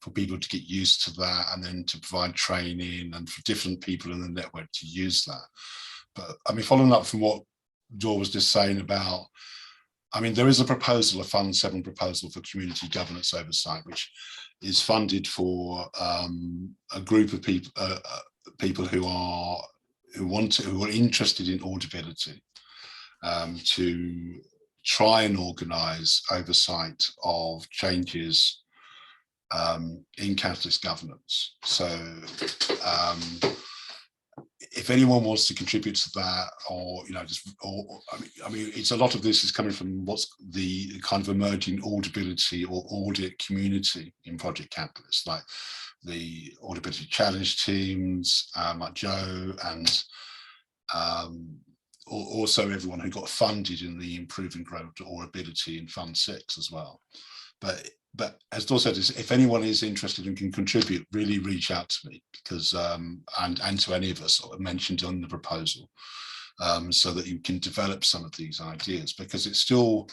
for people to get used to that, and then to provide training and for different people in the network to use that. But I mean, following up from what Joel was just saying about, I mean, there is a proposal, a Fund 7 proposal for community governance oversight, which is funded for a group of people, people who are interested in audibility, to try and organise oversight of changes in catalyst governance. So if anyone wants to contribute to that, or, you know, just, or I mean, it's a lot of this is coming from what's the kind of emerging audibility or audit community in Project Catalyst, like the audibility challenge teams, like Joe, and also everyone who got funded in the Improving Growth Audibility in Fund 6 as well. But as Dor said, if anyone is interested and can contribute, really reach out to me, because and to any of us mentioned on the proposal, so that you can develop some of these ideas, because it's still,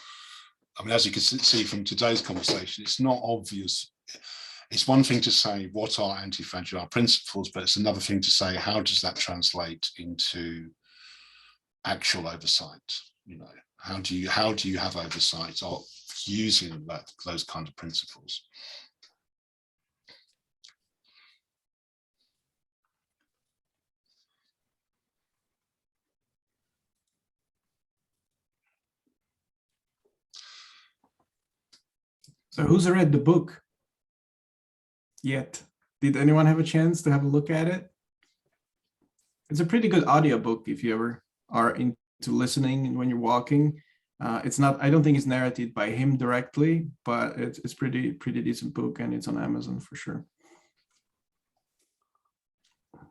I mean, as you can see from today's conversation, it's not obvious. It's one thing to say what are anti-fragile principles, but it's another thing to say how does that translate into actual oversight. You know, how do you have oversight of using those kind of principles? So who's read the book yet? Did anyone have a chance to have a look at it? It's a pretty good audiobook if you ever are into listening when you're walking. It's not, I don't think it's narrated by him directly, but it's pretty decent book, and it's on Amazon for sure. I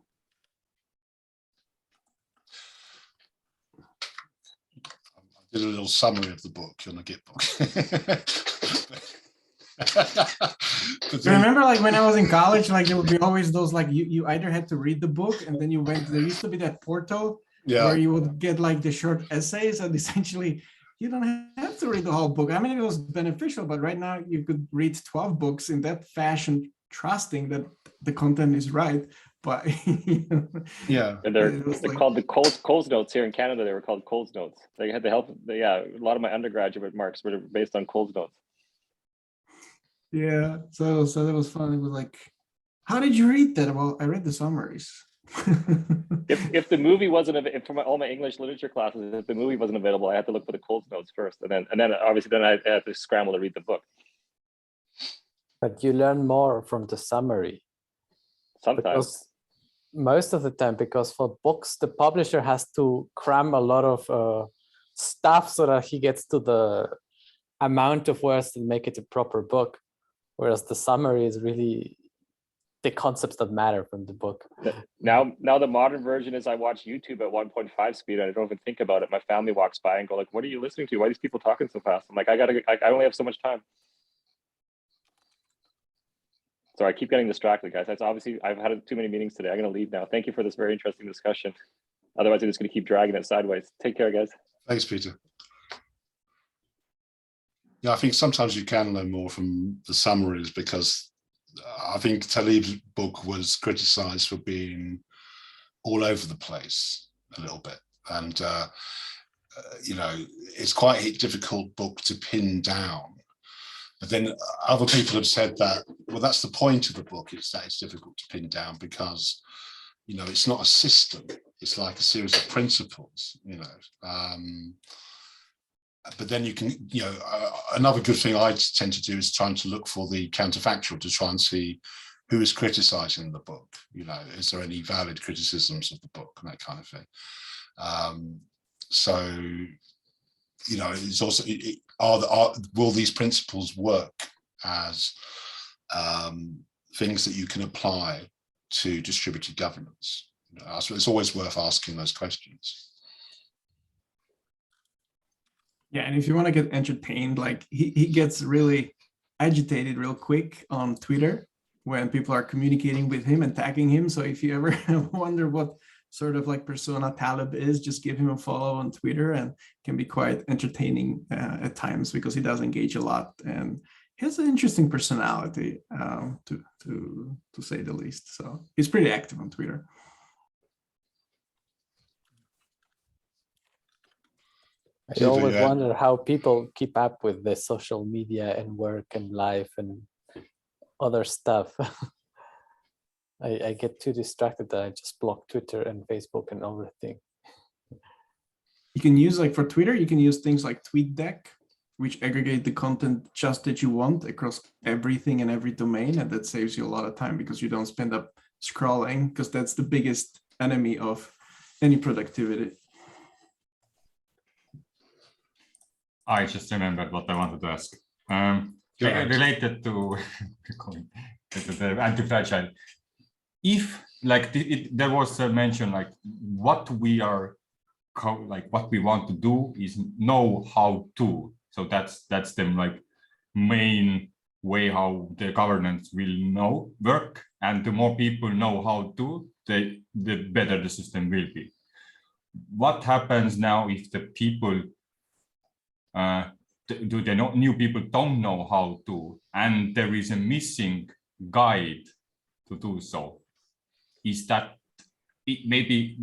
did a little summary of the book on the Git book. I remember, like, when I was in college, like, there would be always those, like, you either had to read the book, and then you went, there used to be that portal where you would get like the short essays, and essentially you don't have to read the whole book. I mean, it was beneficial, but right now you could read 12 books in that fashion, trusting that the content is right. But yeah, and they're like, called the Coles notes here in Canada. They were called Coles notes. They had the help. Yeah, a lot of my undergraduate marks were based on Coles notes. Yeah, so that was fun. It was like, how did you read that? Well, I read the summaries. if the movie wasn't, if for all my English literature classes, if the movie wasn't available, I had to look for the Coles notes first, and then obviously then I had to scramble to read the book. But you learn more from the summary. Sometimes. Because most of the time, because for books, the publisher has to cram a lot of stuff so that he gets to the amount of words that make it a proper book. Whereas the summary is really the concepts that matter from the book. Now the modern version is I watch YouTube at 1.5 speed and I don't even think about it. My family walks by and go like, "What are you listening to? Why are these people talking so fast?" I'm like, I only have so much time. So I keep getting distracted, guys. That's obviously, I've had too many meetings today. I'm going to leave now. Thank you for this very interesting discussion. Otherwise, I'm just going to keep dragging it sideways. Take care, guys. Thanks, Peter. Yeah, I think sometimes you can learn more from the summaries, because I think Talib's book was criticized for being all over the place a little bit. And, you know, it's quite a difficult book to pin down. But then other people have said that, well, that's the point of the book, is that it's difficult to pin down because, you know, it's not a system. It's like a series of principles, you know. But then you can, you know, another good thing I tend to do is trying to look for the counterfactual to try and see who is criticizing the book. You know, is there any valid criticisms of the book and that kind of thing. So, it's also, will these principles work as things that you can apply to distributed governance? So it's always worth asking those questions. Yeah, and if you want to get entertained, like he gets really agitated real quick on Twitter when people are communicating with him and tagging him. So if you ever wonder what sort of like persona Taleb is, just give him a follow on Twitter, and can be quite entertaining at times, because he does engage a lot and he has an interesting personality, to say the least. So he's pretty active on Twitter. I always wonder how people keep up with the social media and work and life and other stuff. I get too distracted that I just block Twitter and Facebook and everything. You can use, like for Twitter, you can use things like TweetDeck, which aggregate the content just that you want across everything and every domain. And that saves you a lot of time, because you don't spend up scrolling, because that's the biggest enemy of any productivity. I just remembered what I wanted to ask. Related to the anti-fragile. If like there was a mention, like what we want to do is know how to. So that's the like main way how the governance will work. And the more people know how to, the better the system will be. What happens now if the people new people don't know how to, and there is a missing guide to do so? Is that maybe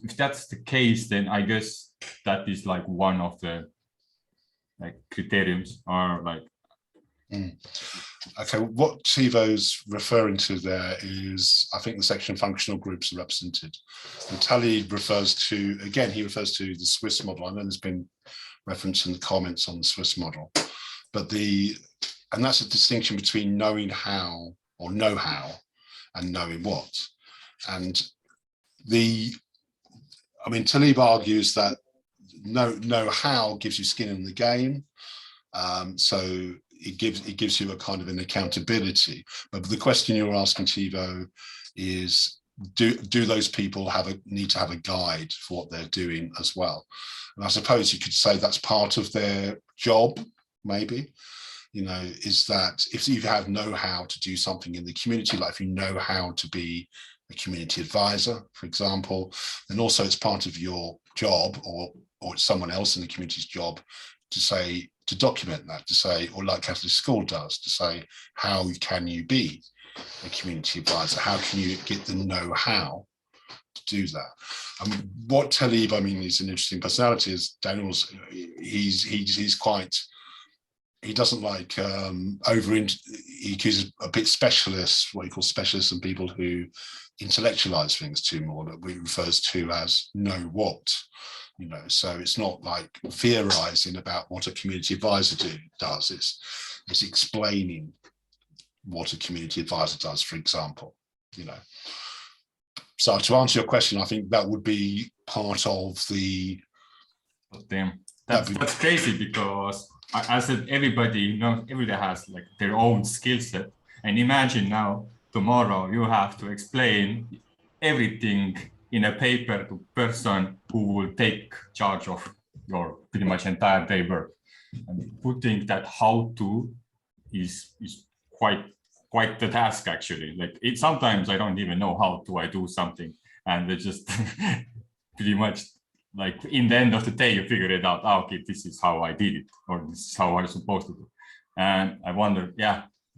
if that's the case, then I guess that is like one of the like criteriums, or like. Okay, what Thibaut's referring to there is, I think the section functional groups are represented. And Taleb refers to, again, he refers to the Swiss model. I know there's been reference in the comments on the Swiss model, but and that's a distinction between knowing how, or know how, and knowing what. And Taleb argues that know how gives you skin in the game. So it gives you a kind of an accountability. But the question you're asking, Thibaut, is do those people need to have a guide for what they're doing as well? And I suppose you could say that's part of their job, maybe. Is that if you have know-how to do something in the community, like if you know how to be a community advisor, for example, then also it's part of your job, or it's someone else in the community's job to document that, to say, or like Catholic School does, to say, how can you be a community advisor? How can you get the know-how to do that? What Taleb, is an interesting personality, is Daniel's, he's quite, he doesn't like he accuses a bit specialists, what he calls specialists, and people who intellectualize things too more, that he refers to as know what. So it's not like theorizing about what a community advisor does. It's explaining what a community advisor does, for example. So to answer your question, I think that would be part of the. Damn, that's crazy, because I said everybody has like their own skill set, and imagine now tomorrow you have to explain everything in a paper to person who will take charge of your pretty much entire day work. And putting that how to is quite the task, actually. Like sometimes I don't even know how I do something, and they just pretty much like in the end of the day you figure it out. Okay, this is how I did it, or this is how I'm supposed to do. And I wonder,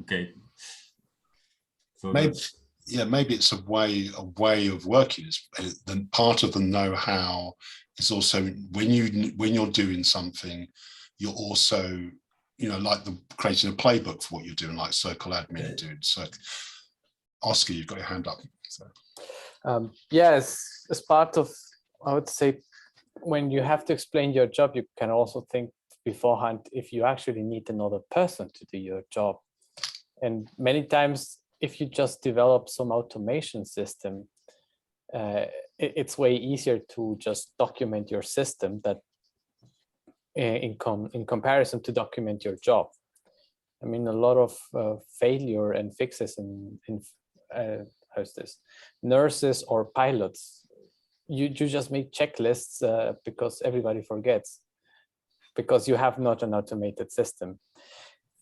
okay. So maybe it's a way of working. Then part of the know-how is also when you're doing something, you're also like creating a playbook for what you're doing, like Circle Admin are doing. So, Oscar, you've got your hand up. So. Yes, as part of, I would say, when you have to explain your job, you can also think beforehand if you actually need another person to do your job. And many times, if you just develop some automation system, it's way easier to just document your system that in comparison to document your job. I mean, a lot of failure and fixes in how's this, nurses or pilots, you just make checklists because everybody forgets, because you have not an automated system.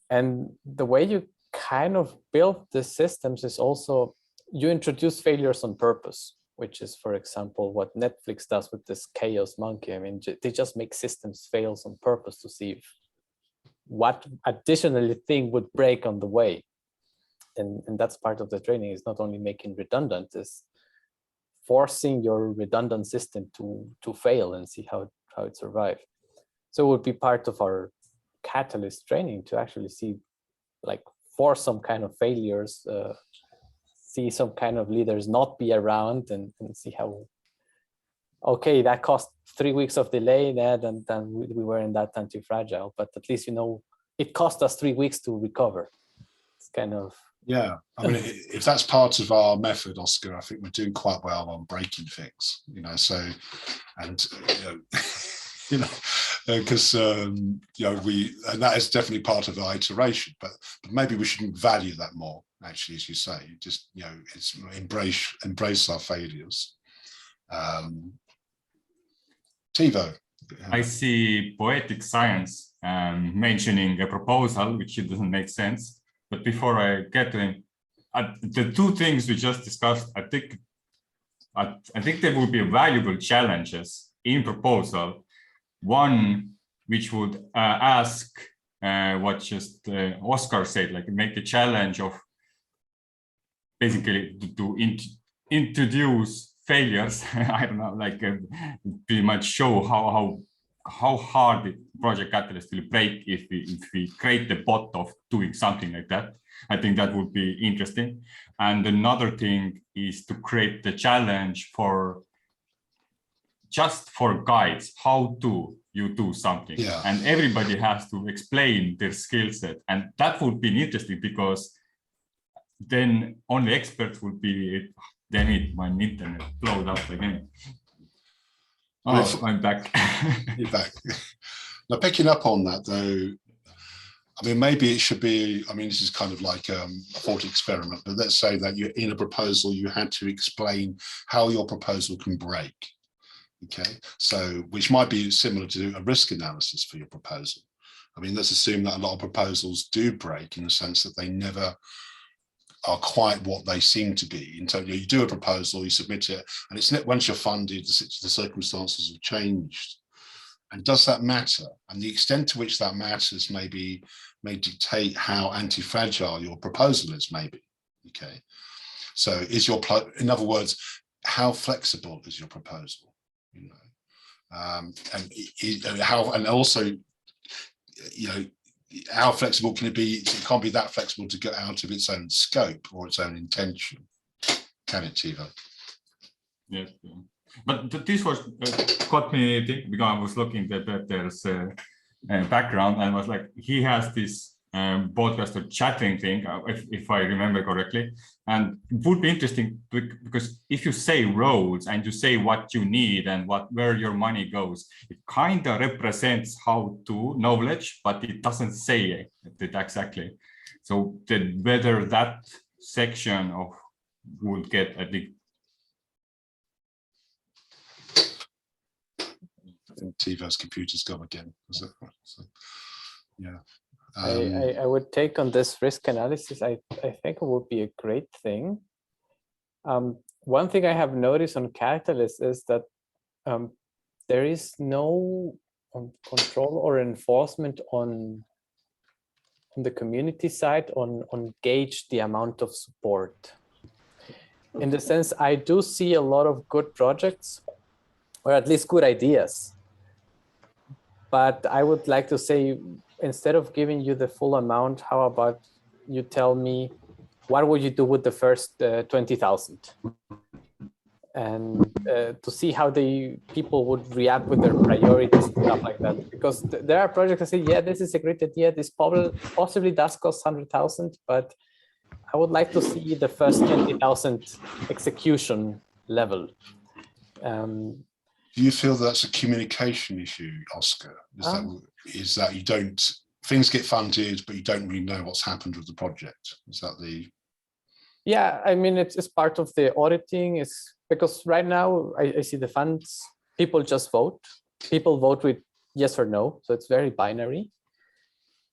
And the way you kind of build the systems is also, you introduce failures on purpose, which is, for example, what Netflix does with this Chaos Monkey. I mean, they just make systems fails on purpose to see if what additionally thing would break on the way. And that's part of the training, is not only making redundant, is forcing your redundant system to fail and see how it survives. So it would be part of our Catalyst training to actually see, like, for some kind of failures, see some kind of leaders not be around, and see how, okay, that cost 3 weeks of delay, and then we were in that anti-fragile, but at least, you know, it cost us 3 weeks to recover. It's kind of, yeah. I mean, if that's part of our method, Oscar, I think we're doing quite well on breaking things, you know. So, and you know, because you know, and that is definitely part of our iteration, but maybe we shouldn't value that more, actually, as you say. Just, you know, it's embrace our failures. Tivo. I see poetic science mentioning a proposal, which it doesn't make sense. But before I get to him, the two things we just discussed, I think there will be valuable challenges in proposal. One, which would ask what just Oscar said, like make a challenge of basically to introduce failures. I don't know, like pretty much show how hard the Project Catalyst will break if we create the bot of doing something like that. I think that would be interesting. And another thing is to create the challenge for guides, how do you do something? Yeah. And everybody has to explain their skill set. And that would be interesting, because then only experts would be, damn it, my internet blowed up again. Oh, I'm back. You're back. Now, picking up on that, though, I mean, maybe it should be, I mean, this is kind of like a thought experiment, but let's say that you're in a proposal, you had to explain how your proposal can break. Okay, so which might be similar to a risk analysis for your proposal. I mean, let's assume that a lot of proposals do break in the sense that they never are quite what they seem to be. And so you do a proposal, you submit it, and it's once you're funded, the circumstances have changed. And does that matter? And the extent to which that matters may dictate how anti-fragile your proposal is, maybe. Okay, so is in other words, how flexible is your proposal? You know, and also, you know, how flexible can it be? It can't be that flexible to get out of its own scope or its own intention, can it, Tivo? Yes, but this was got me thinking, because I was looking at Peter's background, and was like, he has this broadcaster chatting thing, if I remember correctly, and it would be interesting because if you say roles and you say what you need and where your money goes, it kind of represents how to knowledge, but it doesn't say it exactly. So whether that section of would get a big. Tivo's computer's gone again. So, yeah. I would take on this risk analysis. I think it would be a great thing. One thing I have noticed on Catalyst is that there is no control or enforcement on the community side on gauge the amount of support. In the sense, I do see a lot of good projects, or at least good ideas. But I would like to say, instead of giving you the full amount, how about you tell me what would you do with the first 20,000? And to see how the people would react with their priorities and stuff like that. Because there are projects that say, yeah, this is a great idea. This possibly does cost 100,000, but I would like to see the first 20,000 execution level. Do you feel that's a communication issue, Oscar? Is that you don't, things get funded, but you don't really know what's happened with the project? Is that the? Yeah, I mean, it's part of the auditing. It's because right now I see the funds, people just vote. People vote with yes or no. So it's very binary.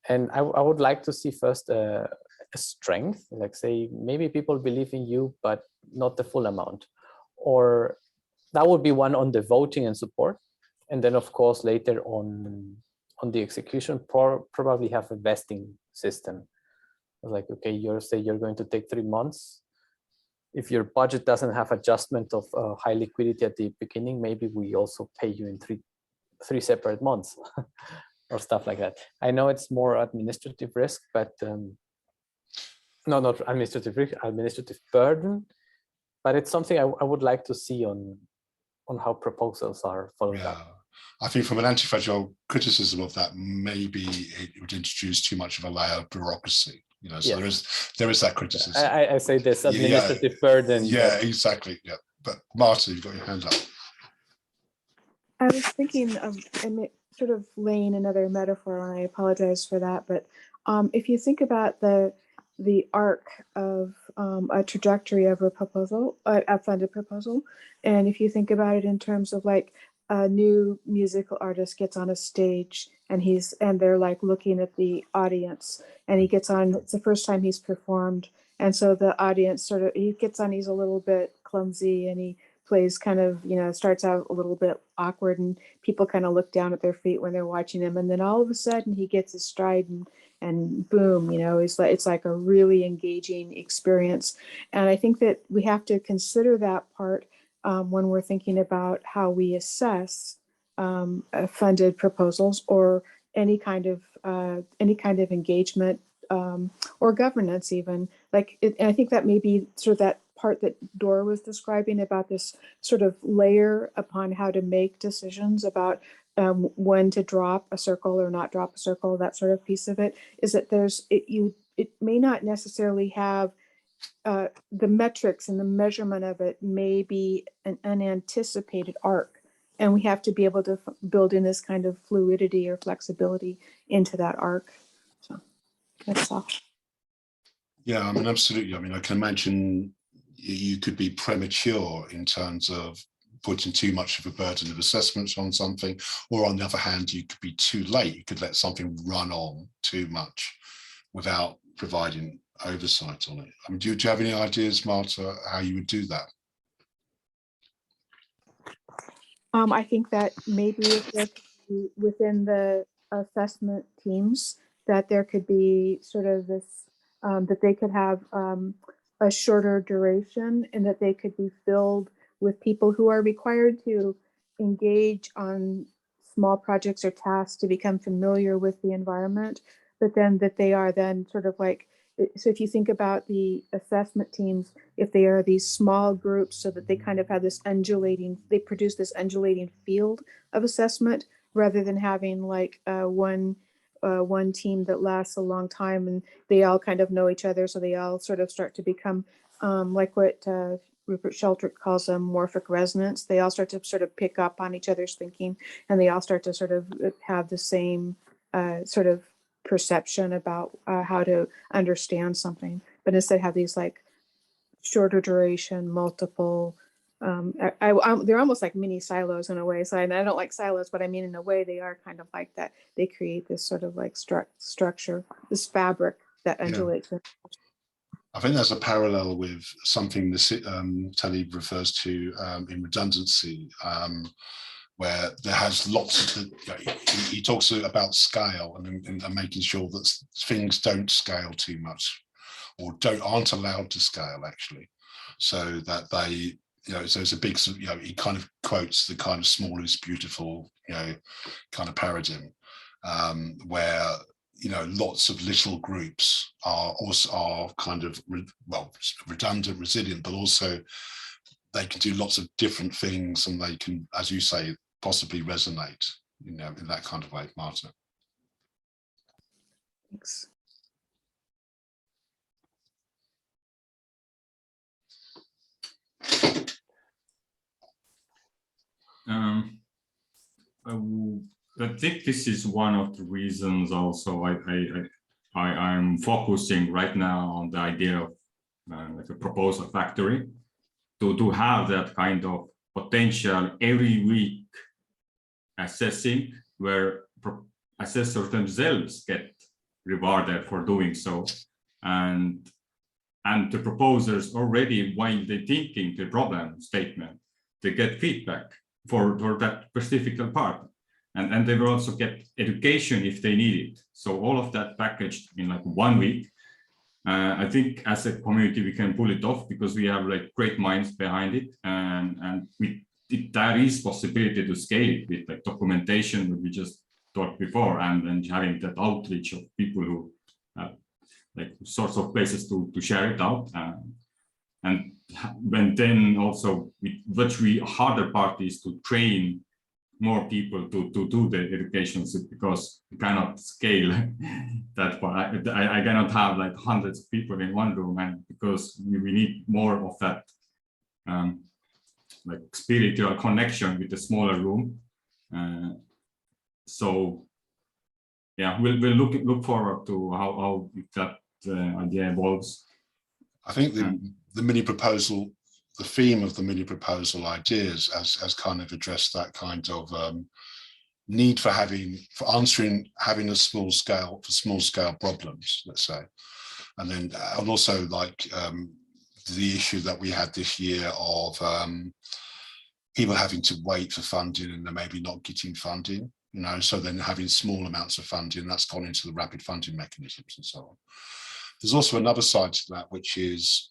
And I would like to see first a strength, like say, maybe people believe in you, but not the full amount. Or that would be one on the voting and support. And then of course, later on the execution, probably have a vesting system. Like, okay, you're going to take 3 months. If your budget doesn't have adjustment of high liquidity at the beginning, maybe we also pay you in three separate months or stuff like that. I know it's more administrative risk, but no, not administrative risk, administrative burden. But it's something I would like to see on how proposals are followed up. I think from an anti-fragile criticism of that, maybe it would introduce too much of a layer of bureaucracy. So there is that criticism. I say this administrative burden. Yeah, exactly. Yeah, but Marta, you've got your hand up. I was thinking of sort of laying another metaphor, and I apologize for that. But if you think about the arc of a trajectory of a proposal, a funded proposal, and if you think about it in terms of like a new musical artist gets on a stage and they're like looking at the audience, and he gets on, it's the first time he's performed, and so the audience he gets on, he's a little bit clumsy, and he plays kind of, starts out a little bit awkward, and people kind of look down at their feet when they're watching him, and then all of a sudden he gets his stride and boom, it's like a really engaging experience. And I think that we have to consider that part when we're thinking about how we assess funded proposals or any kind of engagement or governance even. And I think that may be sort of that part that Dora was describing about this sort of layer upon how to make decisions about when to drop a circle or not drop a circle, that sort of piece of it, is that it may not necessarily have the metrics and the measurement of it may be an unanticipated arc. And we have to be able to build in this kind of fluidity or flexibility into that arc. So that's all. Yeah, I mean, absolutely. I mean, I can imagine you could be premature in terms of putting too much of a burden of assessments on something, or on the other hand, you could be too late. You could let something run on too much without providing oversight on it. I mean, do you have any ideas, Marta, how you would do that? I think that maybe within the assessment teams, that there could be sort of this, that they could have a shorter duration, and that they could be filled with people who are required to engage on small projects or tasks to become familiar with the environment, but then that they are then sort of like, so if you think about the assessment teams, if they are these small groups, so that they kind of have this they produce this undulating field of assessment, rather than having like one team that lasts a long time and they all kind of know each other, so they all sort of start to become like what Rupert Sheldrake calls a morphic resonance. They all start to sort of pick up on each other's thinking, and they all start to sort of have the same sort of perception about how to understand something, but instead have these like shorter duration, multiple, they're almost like mini silos in a way. So I don't like silos, but I mean, in a way they are kind of like that. They create this sort of like structure, this fabric that undulates. I think there's a parallel with something Taleb refers to in Redundancy, where there has lots of, he talks about scale and making sure that things don't scale too much, or aren't allowed to scale actually, so that they, so it's a big, he kind of quotes the kind of small is beautiful, kind of paradigm, where lots of little groups are kind of redundant, resilient, but also they can do lots of different things, and they can, as you say, possibly resonate, in that kind of way, Marta. Thanks. I think this is one of the reasons also I'm focusing right now on the idea of like a proposal factory to have that kind of potential every week assessing where assessors themselves get rewarded for doing so, and the proposers already, while they're thinking the problem statement, they get feedback for that specific part, and they will also get education if they need it. So all of that packaged in like 1 week. I think as a community we can pull it off because we have like great minds behind it, and there is possibility to scale it with like documentation that we just talked before, and then having that outreach of people who have like sorts of places to share it out, and then also with harder part is to train more people to do the education, because we cannot scale that part. I cannot have like hundreds of people in one room, and because we need more of that like spiritual connection with the smaller room. So yeah, we'll look forward to how that idea evolves. I think the mini proposal, the theme of the mini proposal ideas has kind of addressed that kind of need for having a small scale problems, let's say, and also like the issue that we had this year of people having to wait for funding and they're maybe not getting funding, you know, so then having small amounts of funding that's gone into the rapid funding mechanisms and so on. There's also another side to that, which is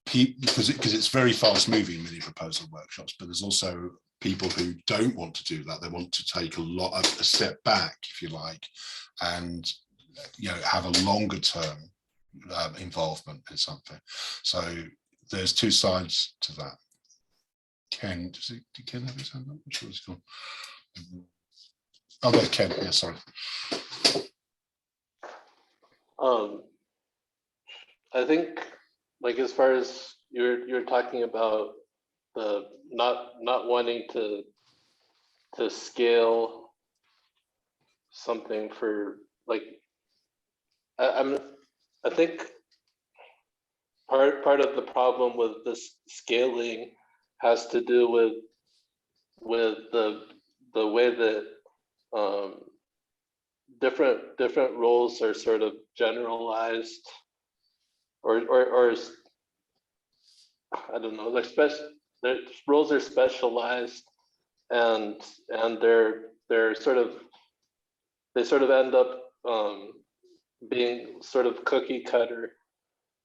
because it's very fast moving mini proposal workshops, but there's also people who don't want to do that. They want to take a step back, if you like, and have a longer term involvement in something. So there's two sides to that. Ken, did Ken have his hand up? I'm sure it's gone. Oh, there's Ken. Yeah, sorry. I think, like, as far as you're talking about the not wanting to scale something for, like, I think part of the problem with this scaling has to do with the way that different roles are sort of generalized, or I don't know, like their roles are specialized, and they sort of end up being sort of cookie cutter,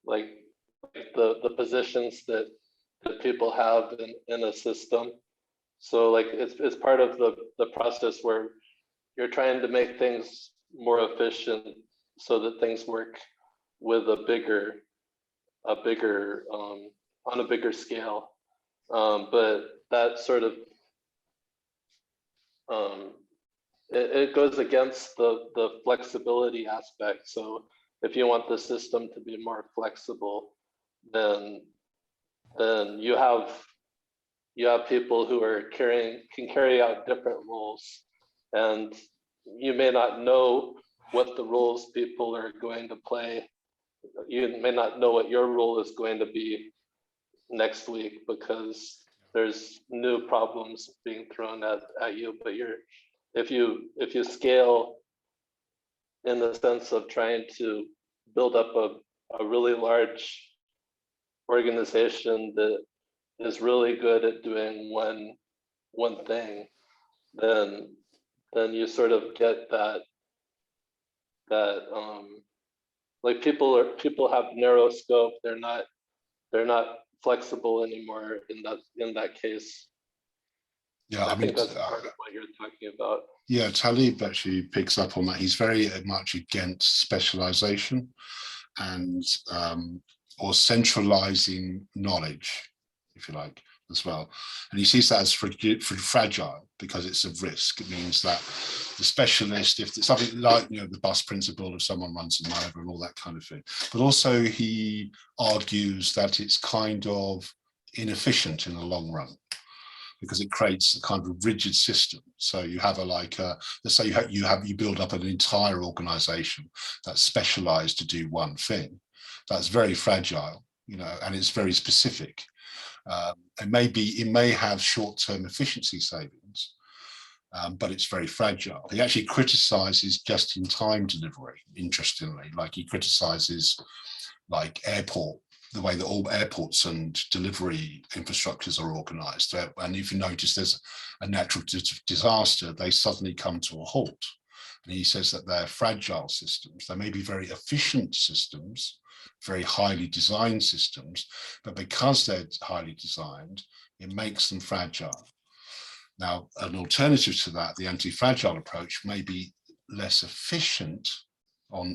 like the positions that people have in a system. So like it's part of the process where you're trying to make things more efficient so that things work with a bigger on a bigger scale. But that sort of it goes against the flexibility aspect. So if you want the system to be more flexible, then you have people who can carry out different roles, and you may not know what the roles people are going to play. You may not know what your role is going to be next week because there's new problems being thrown at you. But if you scale in the sense of trying to build up a really large organization that is really good at doing one thing, then you sort of get that like people have narrow scope. They're not flexible anymore in that case. Yeah, I think that's part of what you're talking about. Yeah, Talib actually picks up on that. He's very much against specialization and or centralizing knowledge, if you like, as well. And he sees that as fragile because it's a risk. It means that the specialist, if it's something like the bus principle, if someone runs them over and all that kind of thing. But also he argues that it's kind of inefficient in the long run. because it creates a kind of rigid system. So you have let's say you build up an entire organization that's specialized to do one thing. That's very fragile, and it's very specific. It may have short-term efficiency savings, but it's very fragile. He actually criticizes just-in-time delivery, interestingly. Like he criticizes like the way that all airports and delivery infrastructures are organized. And if you notice there's a natural disaster, they suddenly come to a halt. And he says that they're fragile systems. They may be very efficient systems, very highly designed systems, but because they're highly designed, it makes them fragile. Now, an alternative to that, the anti-fragile approach may be less efficient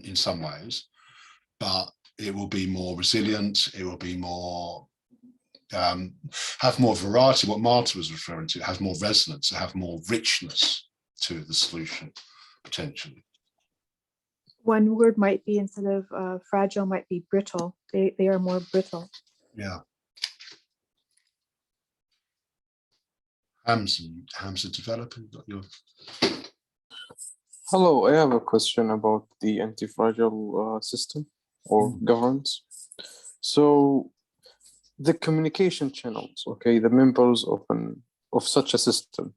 in some ways, but it will be more resilient. It will be more, have more variety. What Marta was referring to, have more resonance, have more richness to the solution, potentially. One word might be, instead of fragile, might be brittle. They are more brittle. Yeah. Hamza developer, got your... Hello, I have a question about the anti-fragile system or governance. So the communication channels, okay, the members of such a system,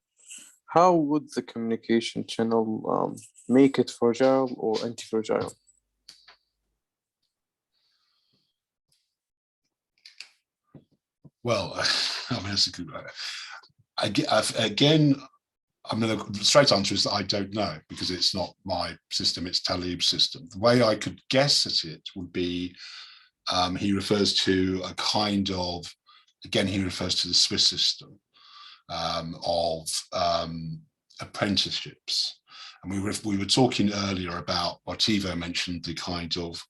how would the communication channel make it fragile or anti-fragile? Well, I mean, that's a good one. Again, I mean, the straight answer is that I don't know, because it's not my system, it's Talib's system. The way I could guess at it would be, he refers to a kind of, again, he refers to the Swiss system of apprenticeships. And we were talking earlier about what Ivo mentioned, the kind of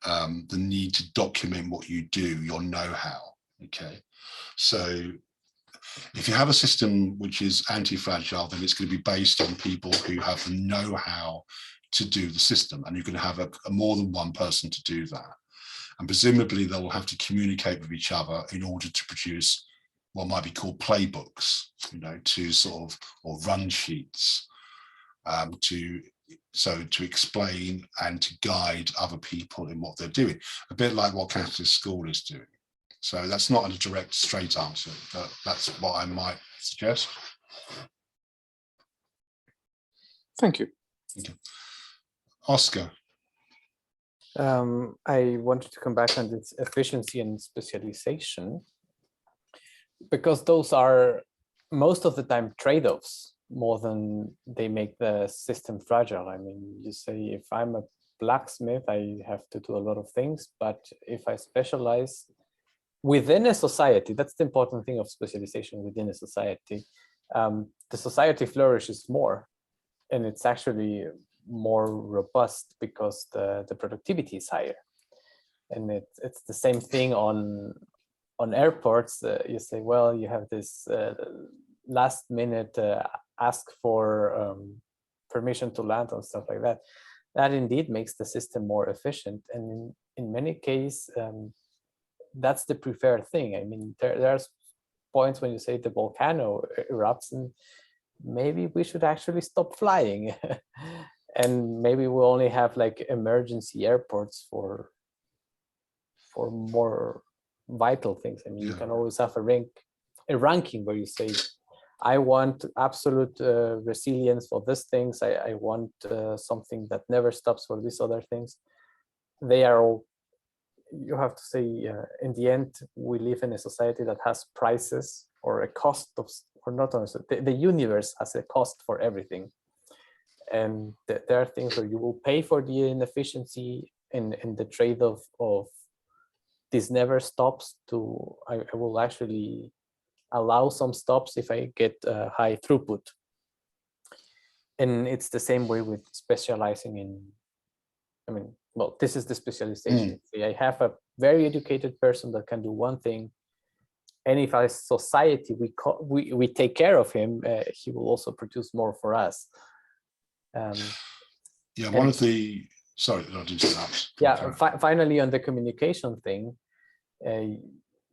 the need to document what you do, your know-how, okay? So if you have a system which is anti-fragile, then it's going to be based on people who have the know-how to do the system, and you're going to have a more than one person to do that. And presumably they will have to communicate with each other in order to produce what might be called playbooks, to sort of, or run sheets, to explain and to guide other people in what they're doing, a bit like what Catalyst School is doing. So that's not a direct, straight answer, but that's what I might suggest. Thank you. Okay. Oscar. I wanted to come back on this efficiency and specialization, because those are most of the time trade-offs more than they make the system fragile. I mean, you say, if I'm a blacksmith, I have to do a lot of things, but if I specialize within a society, that's the important thing of specialization within a society. The society flourishes more, and it's actually more robust because the productivity is higher. And it's the same thing on airports. You say, well, you have this last minute ask for permission to land and stuff like that. That indeed makes the system more efficient. And in many cases, that's the preferred thing. I mean, there's points when you say the volcano erupts, and maybe we should actually stop flying. And maybe we'll only have like emergency airports for more vital things. I mean, you can always have a ranking where you say, I want absolute resilience for these things. I want something that never stops for these other things. They are all, you have to say, in the end, we live in a society that has prices or a cost of, or not honestly, the universe has a cost for everything. And there are things where you will pay for the inefficiency and the trade-off of this never stops to, I will actually allow some stops if I get high throughput. And it's the same way with specializing in, I mean, well, this is the specialization. I have a very educated person that can do one thing, and if as society we take care of him, he will also produce more for us. One of the, sorry, not interrupt. Yeah, finally on the communication thing,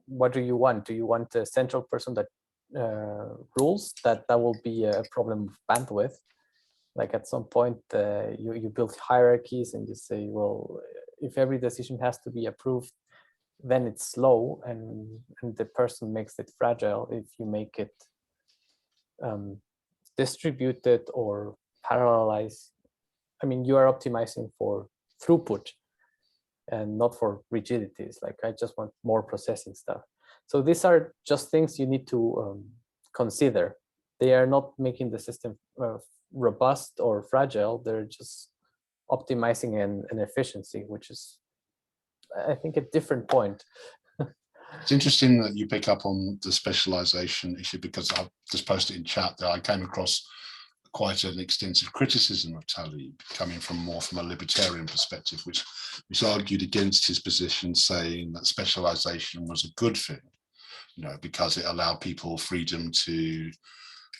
what do you want? Do you want a central person that rules, that will be a problem of bandwidth. Like at some point, you build hierarchies and you say, well, if every decision has to be approved, then it's slow and the person makes it fragile. If you make it distributed or parallelized, I mean, you are optimizing for throughput and not for rigidities. Like I just want more processing stuff. So these are just things you need to consider. They are not making the system robust or fragile. They're just optimizing an efficiency, which is, I think, a different point. It's interesting that you pick up on the specialization issue, because I've just posted in chat that I came across quite an extensive criticism of Taleb, coming more from a libertarian perspective, which argued against his position, saying that specialization was a good thing, because it allowed people freedom to,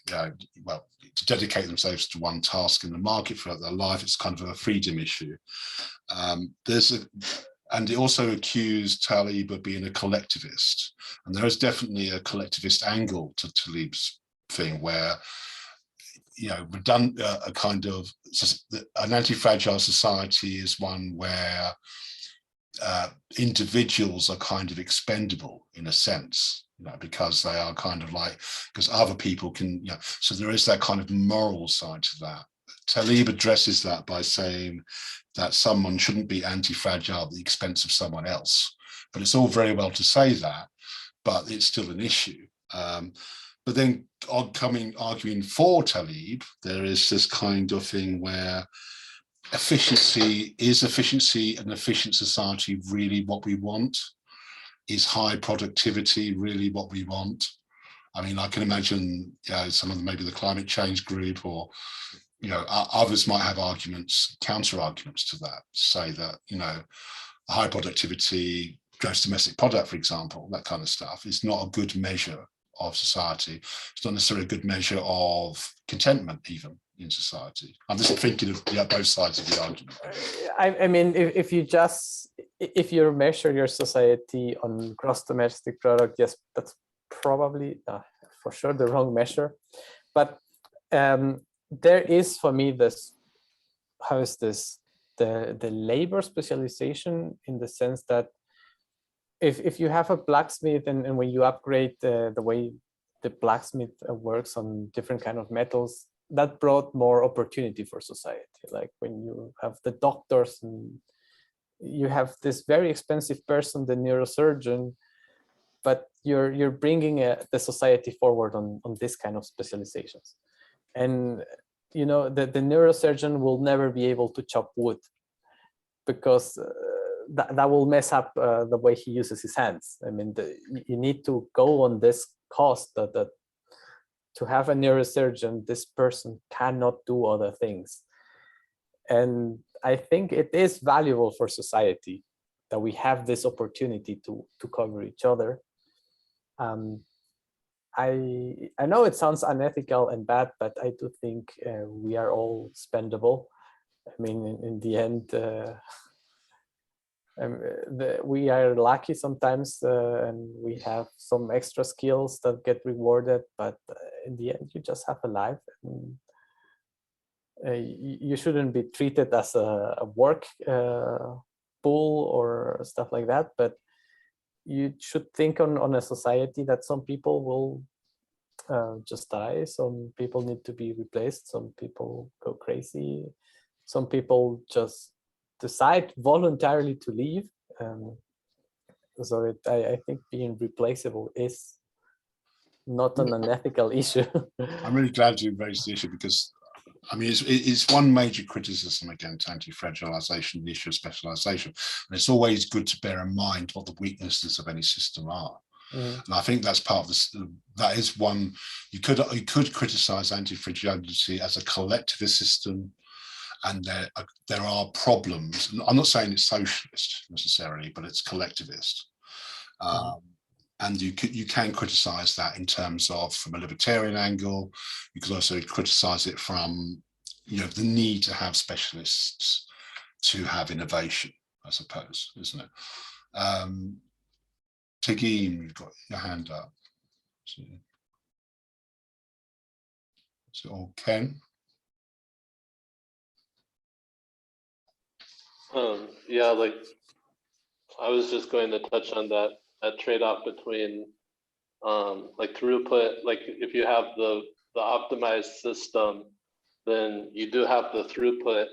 to dedicate themselves to one task in the market throughout their life. It's kind of a freedom issue. And it also accused Taleb of being a collectivist. And there is definitely a collectivist angle to Taleb's thing, where, a kind of an anti-fragile society is one where individuals are kind of expendable in a sense, because they are kind of like, because other people can, so there is that kind of moral side to that. Taleb addresses that by saying that someone shouldn't be anti-fragile at the expense of someone else. But it's all very well to say that, but it's still an issue. But then arguing for Taleb, there is this kind of thing where efficiency, an efficient society really what we want? Is high productivity really what we want? I mean, I can imagine some of maybe the climate change group, or others might have counter arguments to that, say that high productivity, gross domestic product, for example, that kind of stuff is not a good measure of society. It's not necessarily a good measure of contentment even in society. I'm just thinking of both sides of the argument. I mean, if you measure your society on gross domestic product, yes, that's probably for sure the wrong measure. But there is, for me, the labor specialization, in the sense that if you have a blacksmith and when you upgrade the way the blacksmith works on different kind of metals, that brought more opportunity for society. Like when you have the doctors and you have this very expensive person, the neurosurgeon, but you're bringing the society forward on this kind of specializations. And the neurosurgeon will never be able to chop wood, because that will mess up the way he uses his hands. I mean, you need to go on this cost that to have a neurosurgeon, this person cannot do other things. And I think it is valuable for society that we have this opportunity to cover each other. I know it sounds unethical and bad, but I do think we are all spendable. I mean, in the end, we are lucky sometimes, and we have some extra skills that get rewarded, but in the end, you just have a life. And, you shouldn't be treated as a work pool or stuff like that, but you should think on a society that some people will just die, some people need to be replaced, some people go crazy, some people just decide voluntarily to leave. So I think being replaceable is not an unethical issue. I'm really glad you raised the issue, because I mean, it's one major criticism against anti-fragilization, the issue of specialization. And it's always good to bear in mind what the weaknesses of any system are. And I think that's part of this. That is one, you could criticize anti-fragility as a collectivist system, and there are problems. I'm not saying it's socialist necessarily, but it's collectivist. And you can criticize that in terms of, from a libertarian angle. You could also criticize it from, the need to have specialists to have innovation, I suppose, isn't it? Tigim, you've got your hand up. So, or Ken? Yeah, like I was just going to touch on that trade-off between like throughput. Like if you have the optimized system, then you do have the throughput,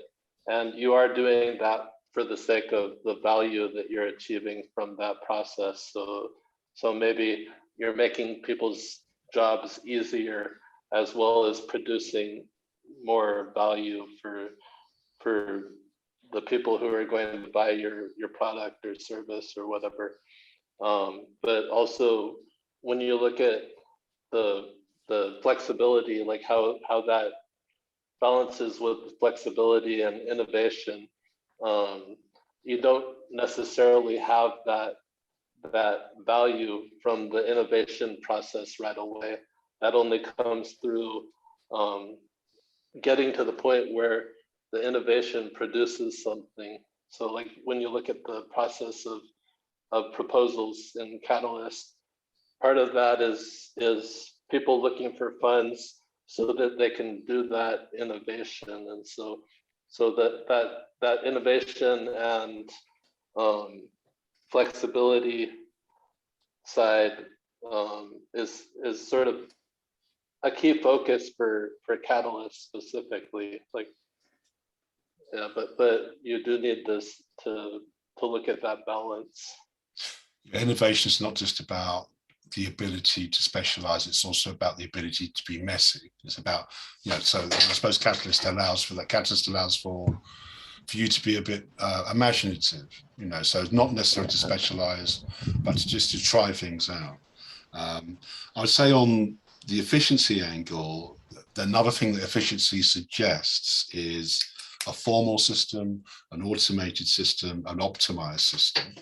and you are doing that for the sake of the value that you're achieving from that process. So maybe you're making people's jobs easier, as well as producing more value for the people who are going to buy your product or service or whatever. But also when you look at the flexibility, like how that balances with flexibility and innovation, you don't necessarily have that value from the innovation process right away. That only comes through getting to the point where the innovation produces something. So like when you look at the process of proposals in Catalyst, part of that is people looking for funds so that they can do that innovation. And so that innovation and flexibility side is sort of a key focus for Catalyst specifically. Like, yeah, but you do need this to look at that balance. Innovation is not just about the ability to specialize, it's also about the ability to be messy. It's about, so I suppose Catalyst allows for that. Catalyst allows for you to be a bit imaginative, so not necessarily to specialize, but just to try things out. I would say on the efficiency angle, another thing that efficiency suggests is a formal system, an automated system, an optimized system.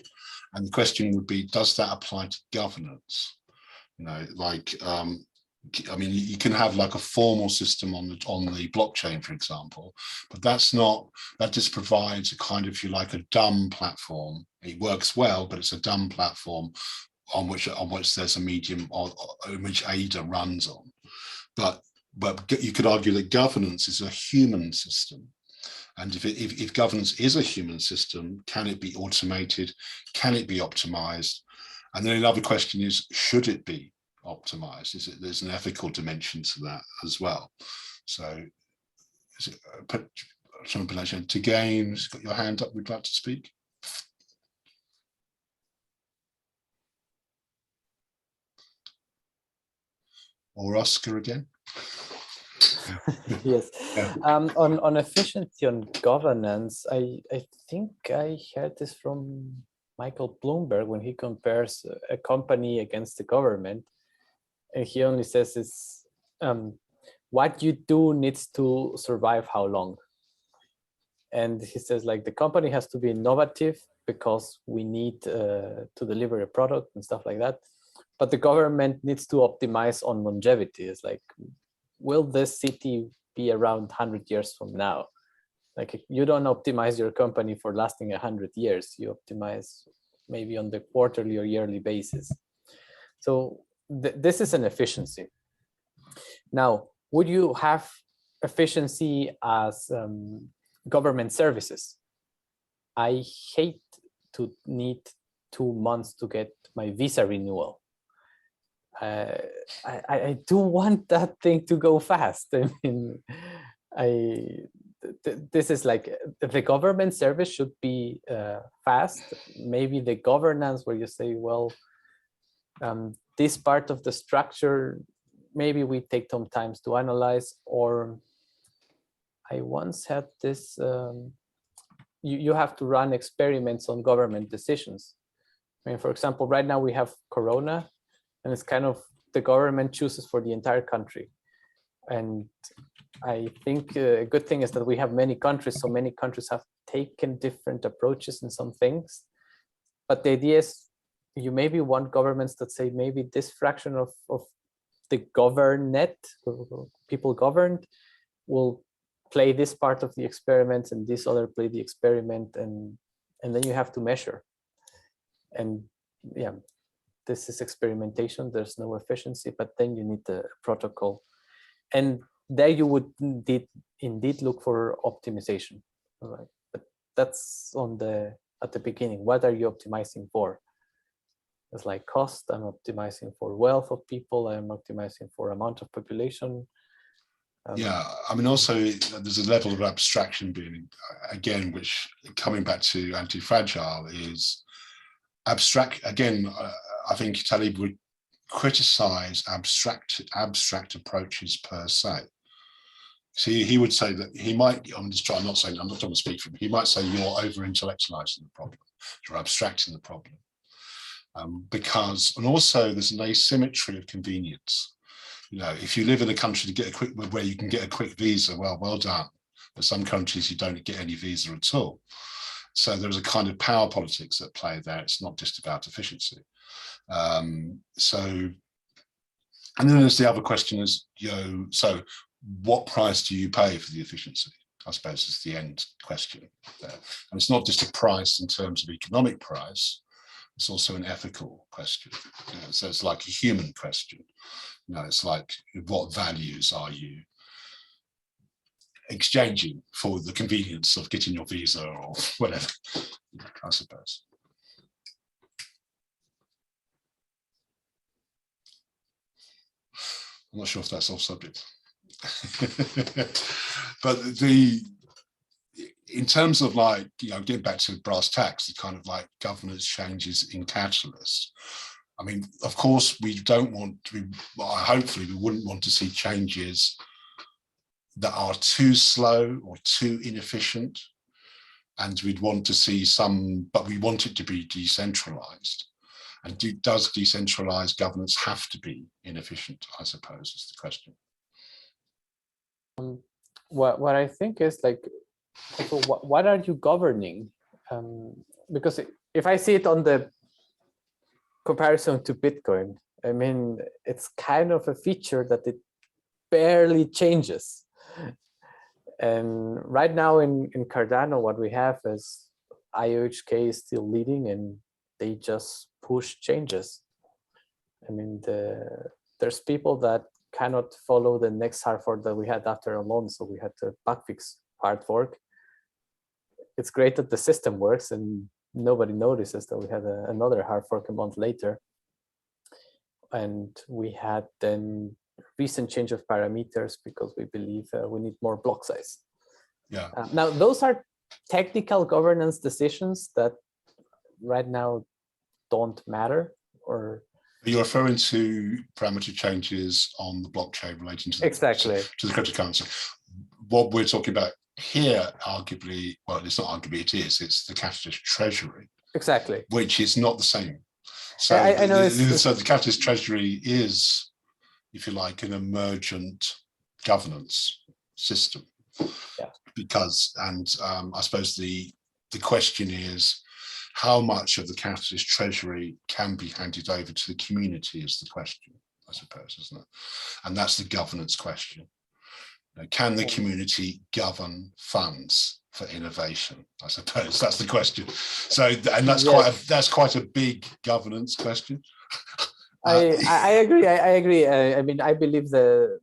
And the question would be, does that apply to governance? You can have like a formal system on the blockchain, for example, but that just provides a kind of, if you like, a dumb platform. It works well, but it's a dumb platform on which there's a medium on which ADA runs on. But you could argue that governance is a human system. And if governance is a human system, can it be automated? Can it be optimized? And then another question is, should it be optimized? There's an ethical dimension to that as well. So, Tagane's got your hand up, would like to speak? Or Oscar again? Yes. Yeah. On efficiency on governance, I think I heard this from Michael Bloomberg when he compares a company against the government, and he only says it's what you do needs to survive how long. And he says like the company has to be innovative because we need to deliver a product and stuff like that, but the government needs to optimize on longevity. It's like, will this city be around 100 years from now? Like, you don't optimize your company for lasting 100 years. You optimize maybe on the quarterly or yearly basis. So this is an efficiency. Now, would you have efficiency as government services? I hate to need 2 months to get my visa renewal. I do want that thing to go fast. I mean, this is like the government service should be fast. Maybe the governance where you say, well, this part of the structure, maybe we take some time to analyze. Or I once had this, you have to run experiments on government decisions. I mean, for example, right now we have Corona, and it's kind of the government chooses for the entire country. And I think a good thing is that we have many countries, so many countries have taken different approaches in some things. But the idea is you maybe want governments that say maybe this fraction of the governed, people governed, will play this part of the experiment and this other play the experiment, and then you have to measure. And yeah, this is experimentation, there's no efficiency, but then you need the protocol. And there you would indeed look for optimization. Right? But that's at the beginning. What are you optimizing for? It's like cost. I'm optimizing for wealth of people. I'm optimizing for amount of population. Yeah, I mean, also there's a level of abstraction being, again, which coming back to Antifragile is abstract. Again, I think Taleb would criticize abstract approaches per se. See, he would say that he might, I'm not trying to speak for him, he might say you're over-intellectualizing the problem, you're abstracting the problem. And also there's an asymmetry of convenience. You know, if you live in a country to get where you can get a quick visa, well done. But some countries you don't get any visa at all. So there's a kind of power politics at play there. It's not just about efficiency. And then there's the other question is, so what price do you pay for the efficiency? I suppose is the end question there. And it's not just a price in terms of economic price, it's also an ethical question. So it's like a human question. It's like, what values are you exchanging for the convenience of getting your visa or whatever, I suppose. I'm not sure if that's off subject. But in terms of like, getting back to brass tacks, the kind of like governance changes in catalysts. I mean, of course, we don't want to, hopefully we wouldn't want to see changes that are too slow or too inefficient. And we'd want to see but we want it to be decentralized. And does decentralized governance have to be inefficient, I suppose, is the question. What I think is like, so what are you governing? Because if I see it on the comparison to Bitcoin, I mean, it's kind of a feature that it barely changes. And right now in Cardano, what we have is IOHK is still leading and they just push changes. I mean, there's people that cannot follow the next hard fork that we had after Alonso. We had to backfix hard fork. It's great that the system works and nobody notices that we had another hard fork a month later. And we had then recent change of parameters because we believe we need more block size. Yeah. Now, those are technical governance decisions that right now don't matter. Or are you referring to parameter changes on the blockchain relating to the, exactly to the cryptocurrency? What we're talking about here, arguably, well, it's not arguably, it's the capitalist treasury. Exactly. Which is not the same. So, I know so the capitalist treasury is, if you like, an emergent governance system. Yeah. Because, and I suppose the question is, how much of the capitalist treasury can be handed over to the community is the question, I suppose, isn't it? And that's the governance question. Can the community govern funds for innovation? I suppose that's the question. So, and that's quite a big governance question. I agree. I agree. I mean, I believe the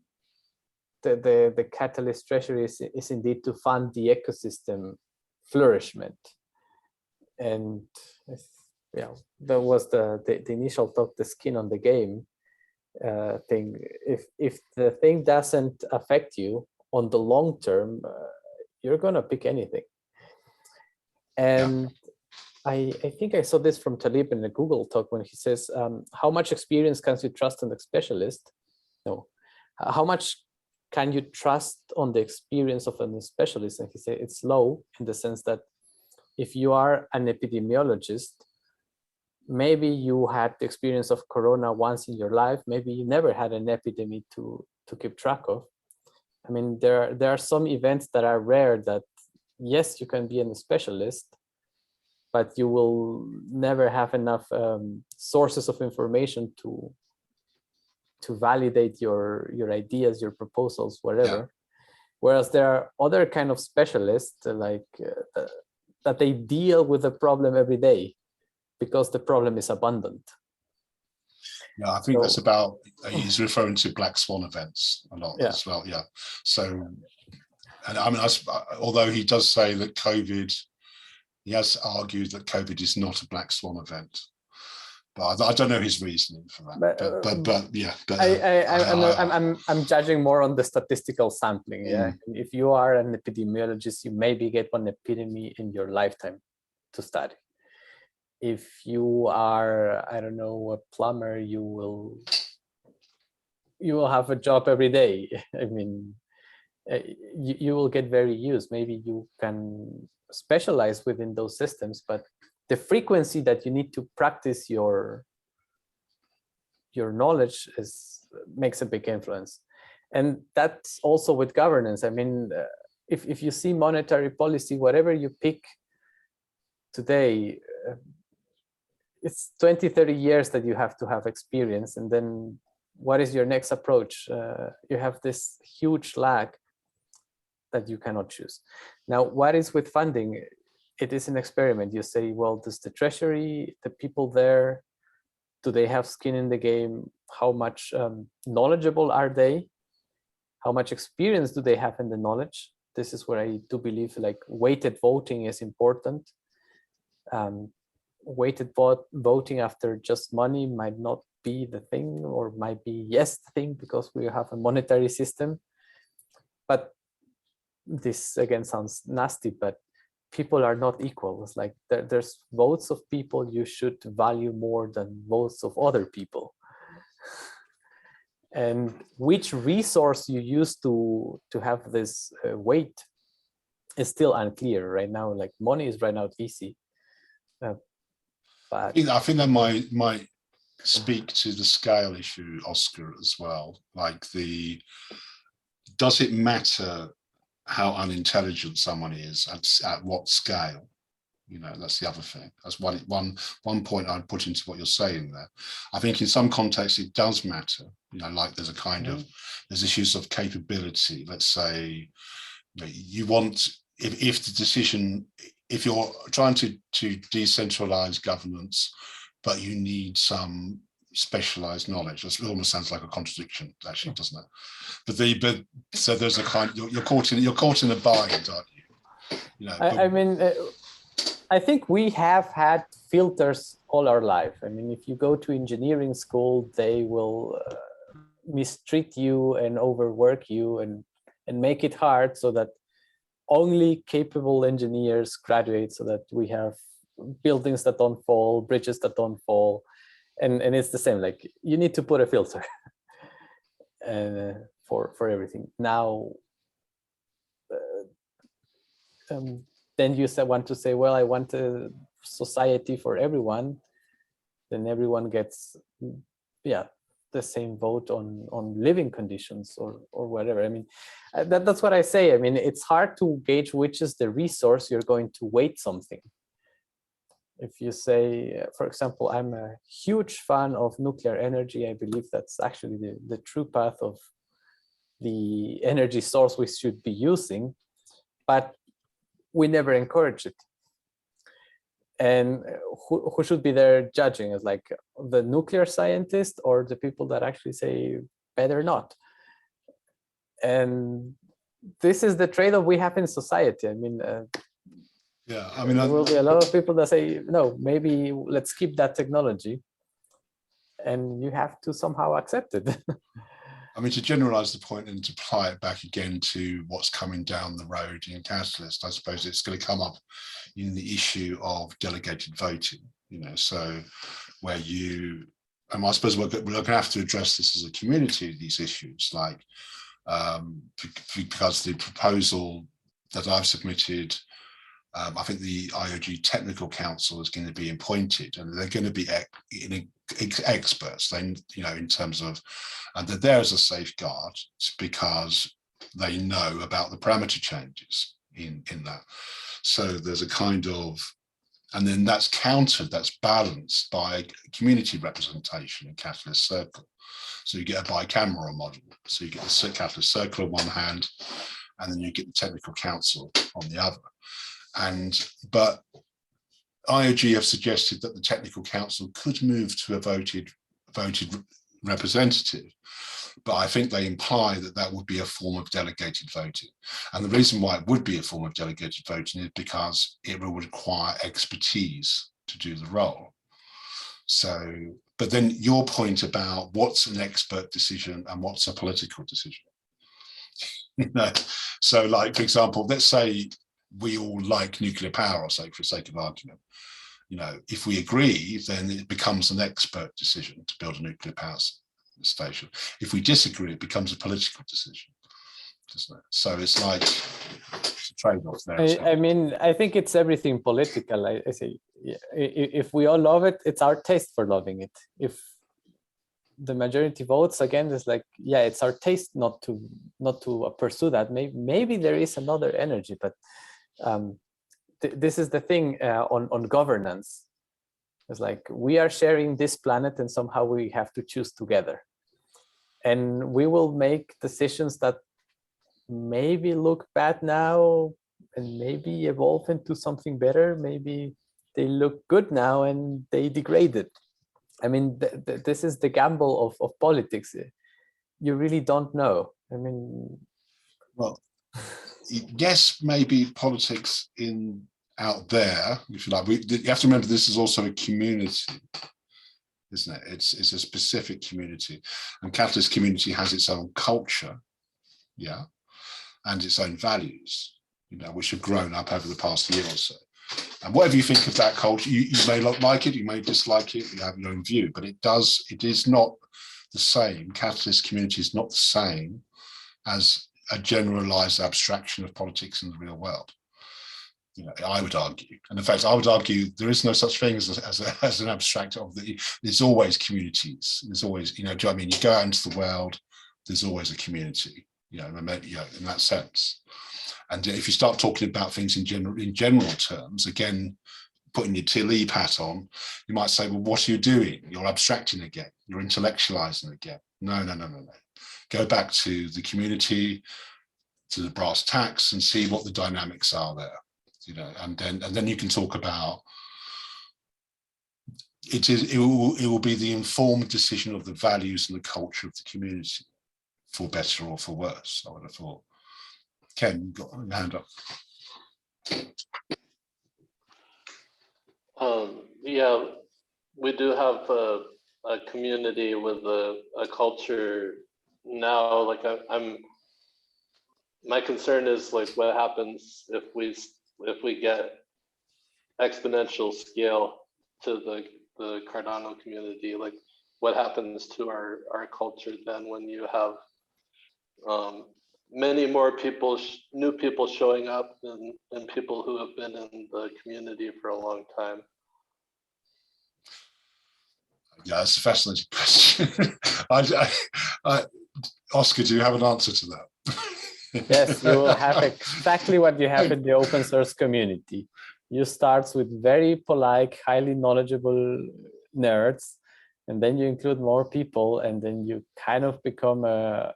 catalyst treasury is indeed to fund the ecosystem flourishment. And yeah, that was the initial talk, the skin on the game thing. If the thing doesn't affect you on the long term, you're gonna pick anything. And I think I saw this from Taleb in the Google talk when he says, how much experience can you trust in the specialist? No, how much can you trust on the experience of a specialist? And he said it's low in the sense that if you are an epidemiologist, maybe you had the experience of Corona once in your life, maybe you never had an epidemic to keep track of. I mean, there are some events that are rare that, yes, you can be a specialist, but you will never have enough sources of information to validate your ideas, your proposals, whatever. Yeah. Whereas there are other kind of specialists like that they deal with the problem every day because the problem is abundant. Yeah, I think So- that's about, he's referring to black swan events a lot Yeah. as well. Yeah. So, and I mean, although he does say that COVID, he has argued that COVID is not a black swan event. But I don't know his reasoning for that. But yeah. But, I'm judging more on the statistical sampling. Yeah, if you are an epidemiologist, you maybe get one epidemic in your lifetime to study. If you are, I don't know, a plumber, you will have a job every day. I mean, you will get very used. Maybe you can specialize within those systems, but the frequency that you need to practice your knowledge makes a big influence. And that's also with governance. I mean, if you see monetary policy, whatever you pick today, it's 20, 30 years that you have to have experience. And then what is your next approach? You have this huge lag that you cannot choose. Now, what is with funding? It is an experiment. You say, well, does the treasury, the people there, do they have skin in the game? How much knowledgeable are they? How much experience do they have in the knowledge? This is where I do believe like weighted voting is important. Weighted voting after just money might not be the thing, or might be yes the thing, because we have a monetary system. But this again sounds nasty, but people are not equal. It's like there's votes of people you should value more than votes of other people. And which resource you use to have this weight is still unclear right now. Like money is right now easy. But I think that might speak to the scale issue, Oscar, as well. Like does it matter how unintelligent someone is at what scale? You know, that's the other thing. That's one point I'd put into what you're saying there. I think in some contexts it does matter. You know, like there's a kind of, there's issues of capability. Let's say, you know, you want, if the decision, if you're trying to decentralize governance, but you need some specialized knowledge, that almost sounds like a contradiction, actually, doesn't it? But so there's a kind, you're caught in a bind, aren't you? You know, I mean, I think we have had filters all our life. I mean, if you go to engineering school, they will mistreat you and overwork you and make it hard so that only capable engineers graduate, so that we have buildings that don't fall, bridges that don't fall. And it's the same, like you need to put a filter for everything. Now, then you want to say, well, I want a society for everyone. Then everyone gets, the same vote on living conditions or whatever. I mean, that's what I say. I mean, it's hard to gauge which is the resource you're going to weight something. If you say, for example, I'm a huge fan of nuclear energy, I believe that's actually the true path of the energy source we should be using, but we never encourage it. And who should be there judging? Is like the nuclear scientist or the people that actually say better not? And this is the trade-off we have in society. I mean, yeah, I mean, there will be a lot of people that say, no, maybe let's keep that technology, and you have to somehow accept it. I mean, to generalize the point and to apply it back again to what's coming down the road in Catalyst, I suppose it's going to come up in the issue of delegated voting, you know, so where I suppose we're going to have to address this as a community, these issues, like, because the proposal that I've submitted, I think the IOG Technical Council is going to be appointed, and they're going to be experts. Then, you know, in terms of, and they're there as a safeguard because they know about the parameter changes in that. So there's a kind of, and then that's countered, that's balanced by community representation in Catalyst Circle. So you get a bicameral model. So you get the Catalyst Circle on one hand, and then you get the Technical Council on the other. But IOG have suggested that the Technical Council could move to a voted voted representative. But I think they imply that that would be a form of delegated voting. And the reason why it would be a form of delegated voting is because it would require expertise to do the role. So, but then your point about what's an expert decision and what's a political decision. So like, for example, let's say we all like nuclear power, or say for the sake of argument, if we agree, then it becomes an expert decision to build a nuclear power station. If we disagree, it becomes a political decision, doesn't it? So it's like it's a trade-off there. I mean, I think it's everything political. I say, if we all love it, it's our taste for loving it. If the majority votes again, it's like, yeah, it's our taste not to pursue that. Maybe there is another energy, but this is the thing on governance. It's like we are sharing this planet, and somehow we have to choose together. And we will make decisions that maybe look bad now and maybe evolve into something better. Maybe they look good now and they degraded. I mean, this is the gamble of politics. You really don't know. I mean, well, yes, maybe politics out there, if you like. You have to remember this is also a community, isn't it? It's a specific community, and capitalist community has its own culture, yeah, and its own values, which have grown up over the past year or so. And whatever you think of that culture, you may not like it, you may dislike it, you have your own view, but it is not the same. Capitalist community is not the same as a generalized abstraction of politics in the real world. I would argue, and in fact, I would argue there is no such thing as an abstract of the. There's always communities. There's always, do you know what I mean? You go out into the world, there's always a community, in that sense. And if you start talking about things in general terms, again, putting your Tilly hat on, you might say, well, what are you doing? You're abstracting again. You're intellectualizing again. No. Go back to the community, to the brass tacks, and see what the dynamics are there. And then you can talk about it will be the informed decision of the values and the culture of the community, for better or for worse, I would have thought. Ken, you've got your hand up. Yeah, we do have a community with a culture now. Like my concern is like what happens if we get exponential scale to the Cardano community. Like what happens to our culture then when you have many more people, new people showing up and people who have been in the community for a long time? Yeah, it's a fascinating question. Oscar, do you have an answer to that? Yes, you will have exactly what you have in the open source community. You start with very polite, highly knowledgeable nerds, and then you include more people, and then you kind of become a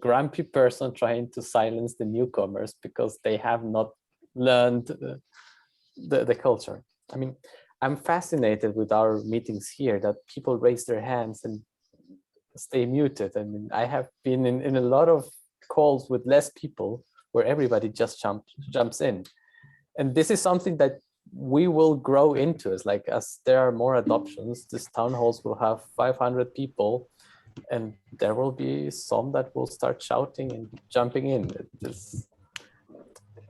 grumpy person trying to silence the newcomers because they have not learned the culture. I mean, I'm fascinated with our meetings here that people raise their hands and stay muted. I mean, I have been in a lot of calls with less people where everybody just jumps in. And this is something that we will grow into. It's like as there are more adoptions, these town halls will have 500 people, and there will be some that will start shouting and jumping in.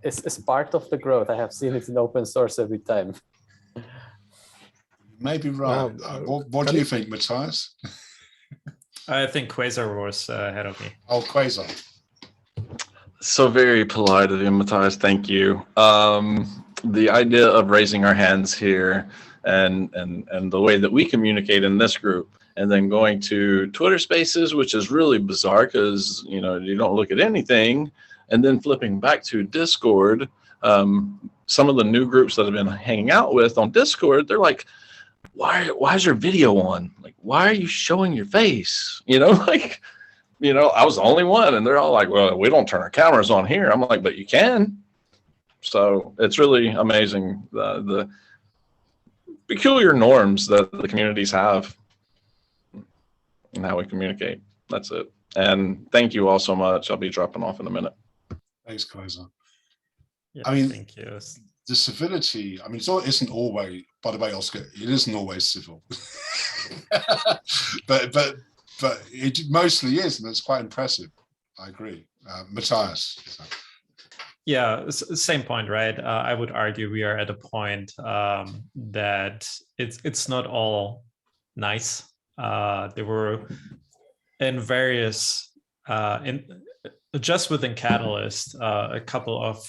It's part of the growth. I have seen it in open source every time. Maybe right. What do you think, Matthias? I think Quasar was ahead of me. Oh, Quasar. So very polite of you, Matthias. Thank you. The idea of raising our hands here and the way that we communicate in this group, and then going to Twitter Spaces, which is really bizarre because you don't look at anything, and then flipping back to Discord. Some of the new groups that I've been hanging out with on Discord, they're like, why is your video on? Like, why are you showing your face? I was the only one, and they're all like, well, we don't turn our cameras on here. I'm like, but you can. So it's really amazing the peculiar norms that the communities have. and how we communicate. That's it. And thank you all so much. I'll be dropping off in a minute. Thanks, Kaiser. Yeah, I mean, thank you. The civility, I mean, it isn't always, by the way, Oscar, it isn't always civil. but it mostly is, and it's quite impressive. I agree. Matthias. Yeah, same point, right? I would argue we are at a point that it's not all nice. There were in various just within Catalyst a couple of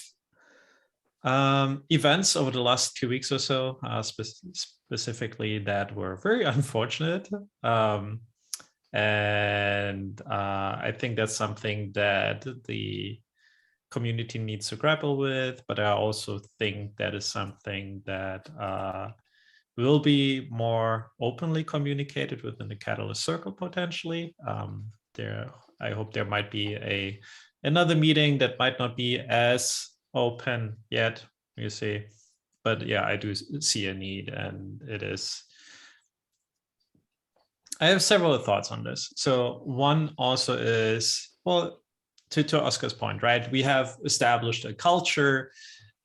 events over the last 2 weeks or so, specifically, that were very unfortunate. And I think that's something that the community needs to grapple with, but I also think that is something that will be more openly communicated within the Catalyst circle potentially. I hope there might be another meeting that might not be as open yet, you see, but yeah, I do see a need, and it is. I have several thoughts on this. So one also is, well, to Oscar's point, right? We have established a culture,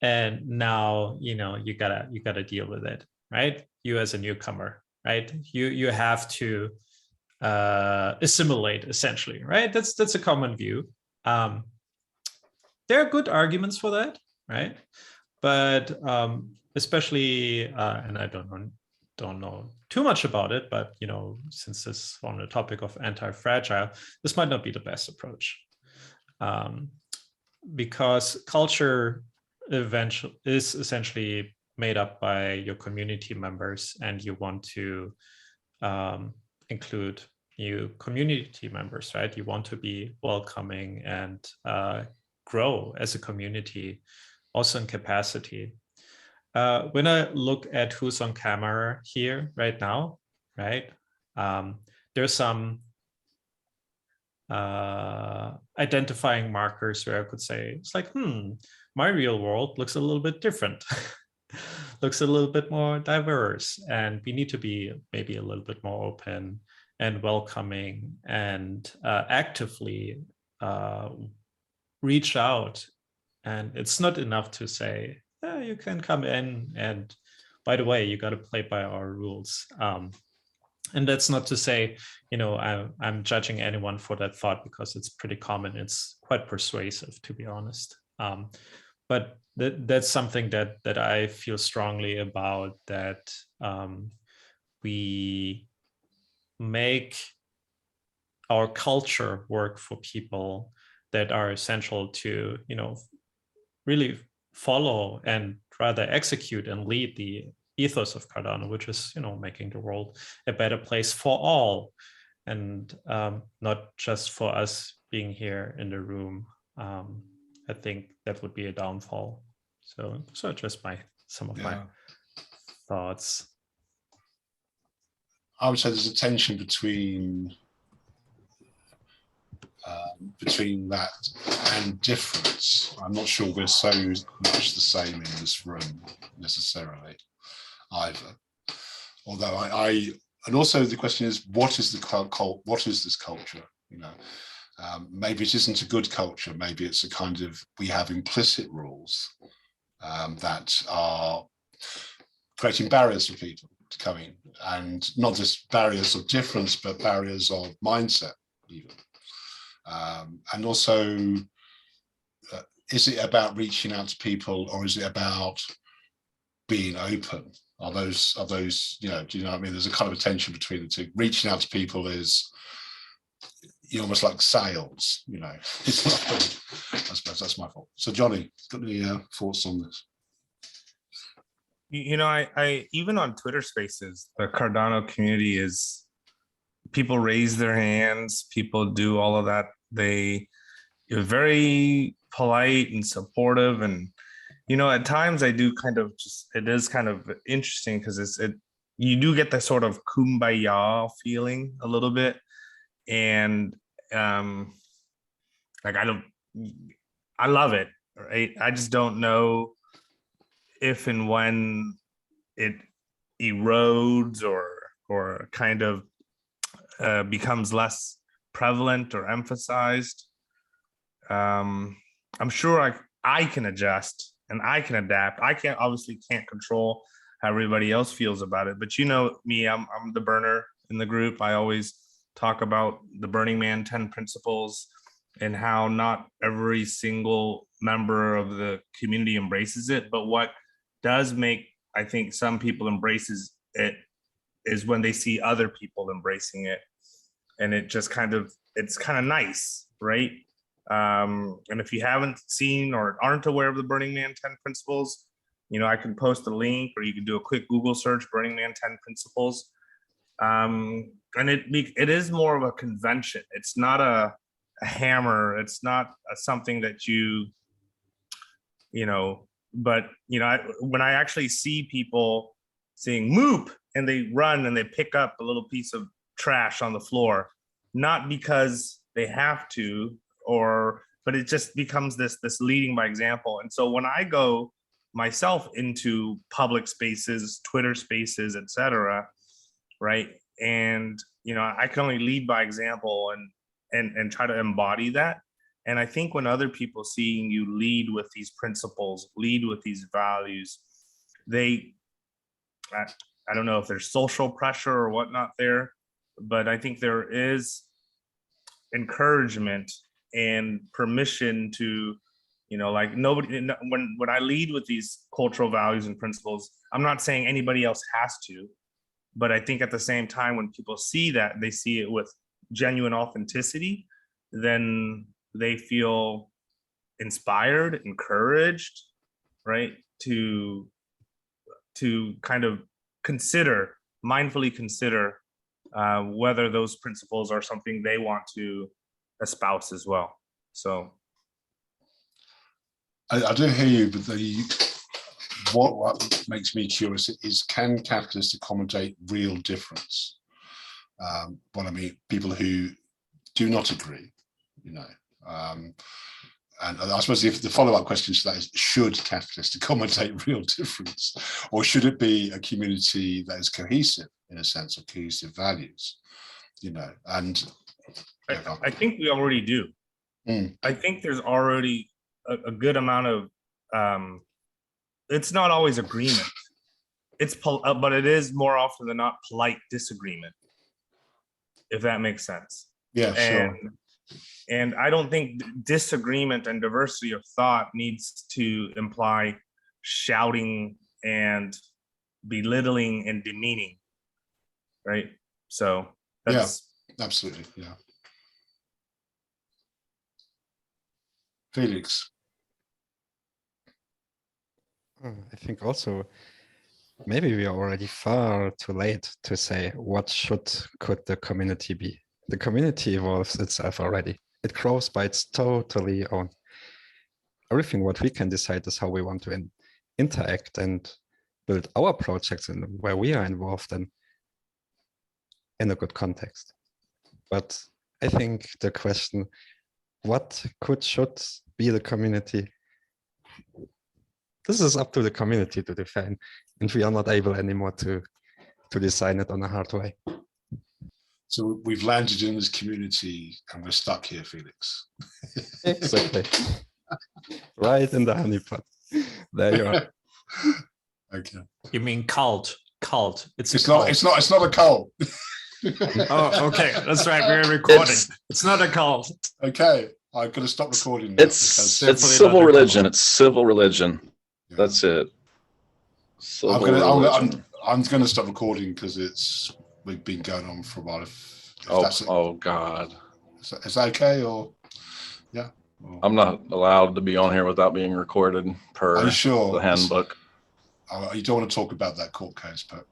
and now you gotta deal with it, right? You as a newcomer, right? You have to assimilate essentially, right? That's a common view. There are good arguments for that, right? But especially, and I don't know too much about it, but since this is on the topic of anti-fragile, this might not be the best approach, because culture eventually is essentially made up by your community members, and you want to include new community members, right? You want to be welcoming and grow as a community, also in capacity. When I look at who's on camera here right now, right, there's some identifying markers where I could say, it's like, my real world looks a little bit different, looks a little bit more diverse, and we need to be maybe a little bit more open and welcoming, and actively reach out. And it's not enough to say, you can come in, and by the way, you got to play by our rules. And that's not to say, I'm judging anyone for that thought, because it's pretty common. It's quite persuasive, to be honest. But that's something that I feel strongly about, that we make our culture work for people that are essential to, really follow and rather execute and lead the ethos of Cardano, which is, making the world a better place for all, and not just for us being here in the room. I think that would be a downfall. So just some of my thoughts. I would say there's a tension between that and difference. I'm not sure we're so much the same in this room necessarily either. Although and also the question is, what is what is this culture? Maybe it isn't a good culture. Maybe it's a kind of, we have implicit rules that are creating barriers for people to come in, and not just barriers of difference, but barriers of mindset even. And also, is it about reaching out to people, or is it about being open? Are those, do you know what I mean? There's a kind of a tension between the two. Reaching out to people is almost like sales, It's not, I suppose that's my fault. So Johnny, got any thoughts on this? I even on Twitter Spaces, the Cardano community is, people raise their hands, people do all of that. They're very polite and supportive, and at times I do kind of it is kind of interesting, because you do get the sort of kumbaya feeling a little bit, and I love it, right? I just don't know if and when it erodes or kind of becomes less prevalent or emphasized. I'm sure I can adjust and I can adapt. I obviously can't control how everybody else feels about it, but you know me, I'm the burner in the group. I always talk about the Burning Man 10 principles and how not every single member of the community embraces it, but what does make, I think, some people embraces it is when they see other people embracing it, and it just it's kind of nice, right? And if you haven't seen or aren't aware of the Burning Man 10 principles, you know, I can post a link, or you can do a quick Google search, Burning Man 10 principles. And it is more of a convention. It's not a hammer. It's not something that you know, but, you know, when I actually see people saying "moop" and they run and they pick up a little piece of trash on the floor, not because they have to, but it just becomes this leading by example. And so when I go myself into public spaces, Twitter spaces, etc., right, and you know, I can only lead by example and try to embody that. And I think when other people seeing you lead with these principles, lead with these values, I don't know if there's social pressure or whatnot there, but I think there is encouragement and permission to, you know, like nobody, when I lead with these cultural values and principles, I'm not saying anybody else has to, but I think at the same time, when people see that, they see it with genuine authenticity, then they feel inspired, encouraged, right, to kind of mindfully consider whether those principles are something they want to espouse as well. So I do hear you, but what makes me curious is, can capitalists accommodate real difference? Well, I mean, people who do not agree, you know, and I suppose if the follow-up question to that is, should capitalists accommodate real difference, or should it be a community that is cohesive in a sense of cohesive values, you know? And I think we already do. I think there's already a good amount of, it's not always agreement. But it is more often than not polite disagreement, if that makes sense. Yeah, sure. And I don't think disagreement and diversity of thought needs to imply shouting and belittling and demeaning, right? So that's absolutely, yeah. Felix. I think also maybe we are already far too late to say what could the community be. The community evolves itself already. It grows by its totally own. Everything what we can decide is how we want to interact and build our projects and where we are involved in a good context. But I think the question, what should be the community? This is up to the community to define, and we are not able anymore to design it on a hard way. So we've landed in this community and we're stuck here, Felix. Exactly. Right in the honeypot. There you are. Okay. You mean cult? It's not a cult. Oh, okay. That's right. We're recording. It's not a cult. Okay. I'm going to stop recording now. It's civil religion. It's civil religion. Yeah. That's it. I'm going to stop recording because we've been going on for a while. Oh God. Is that okay, or yeah? I'm not allowed to be on here without being recorded per Are you sure? The handbook. You don't want to talk about that court case, but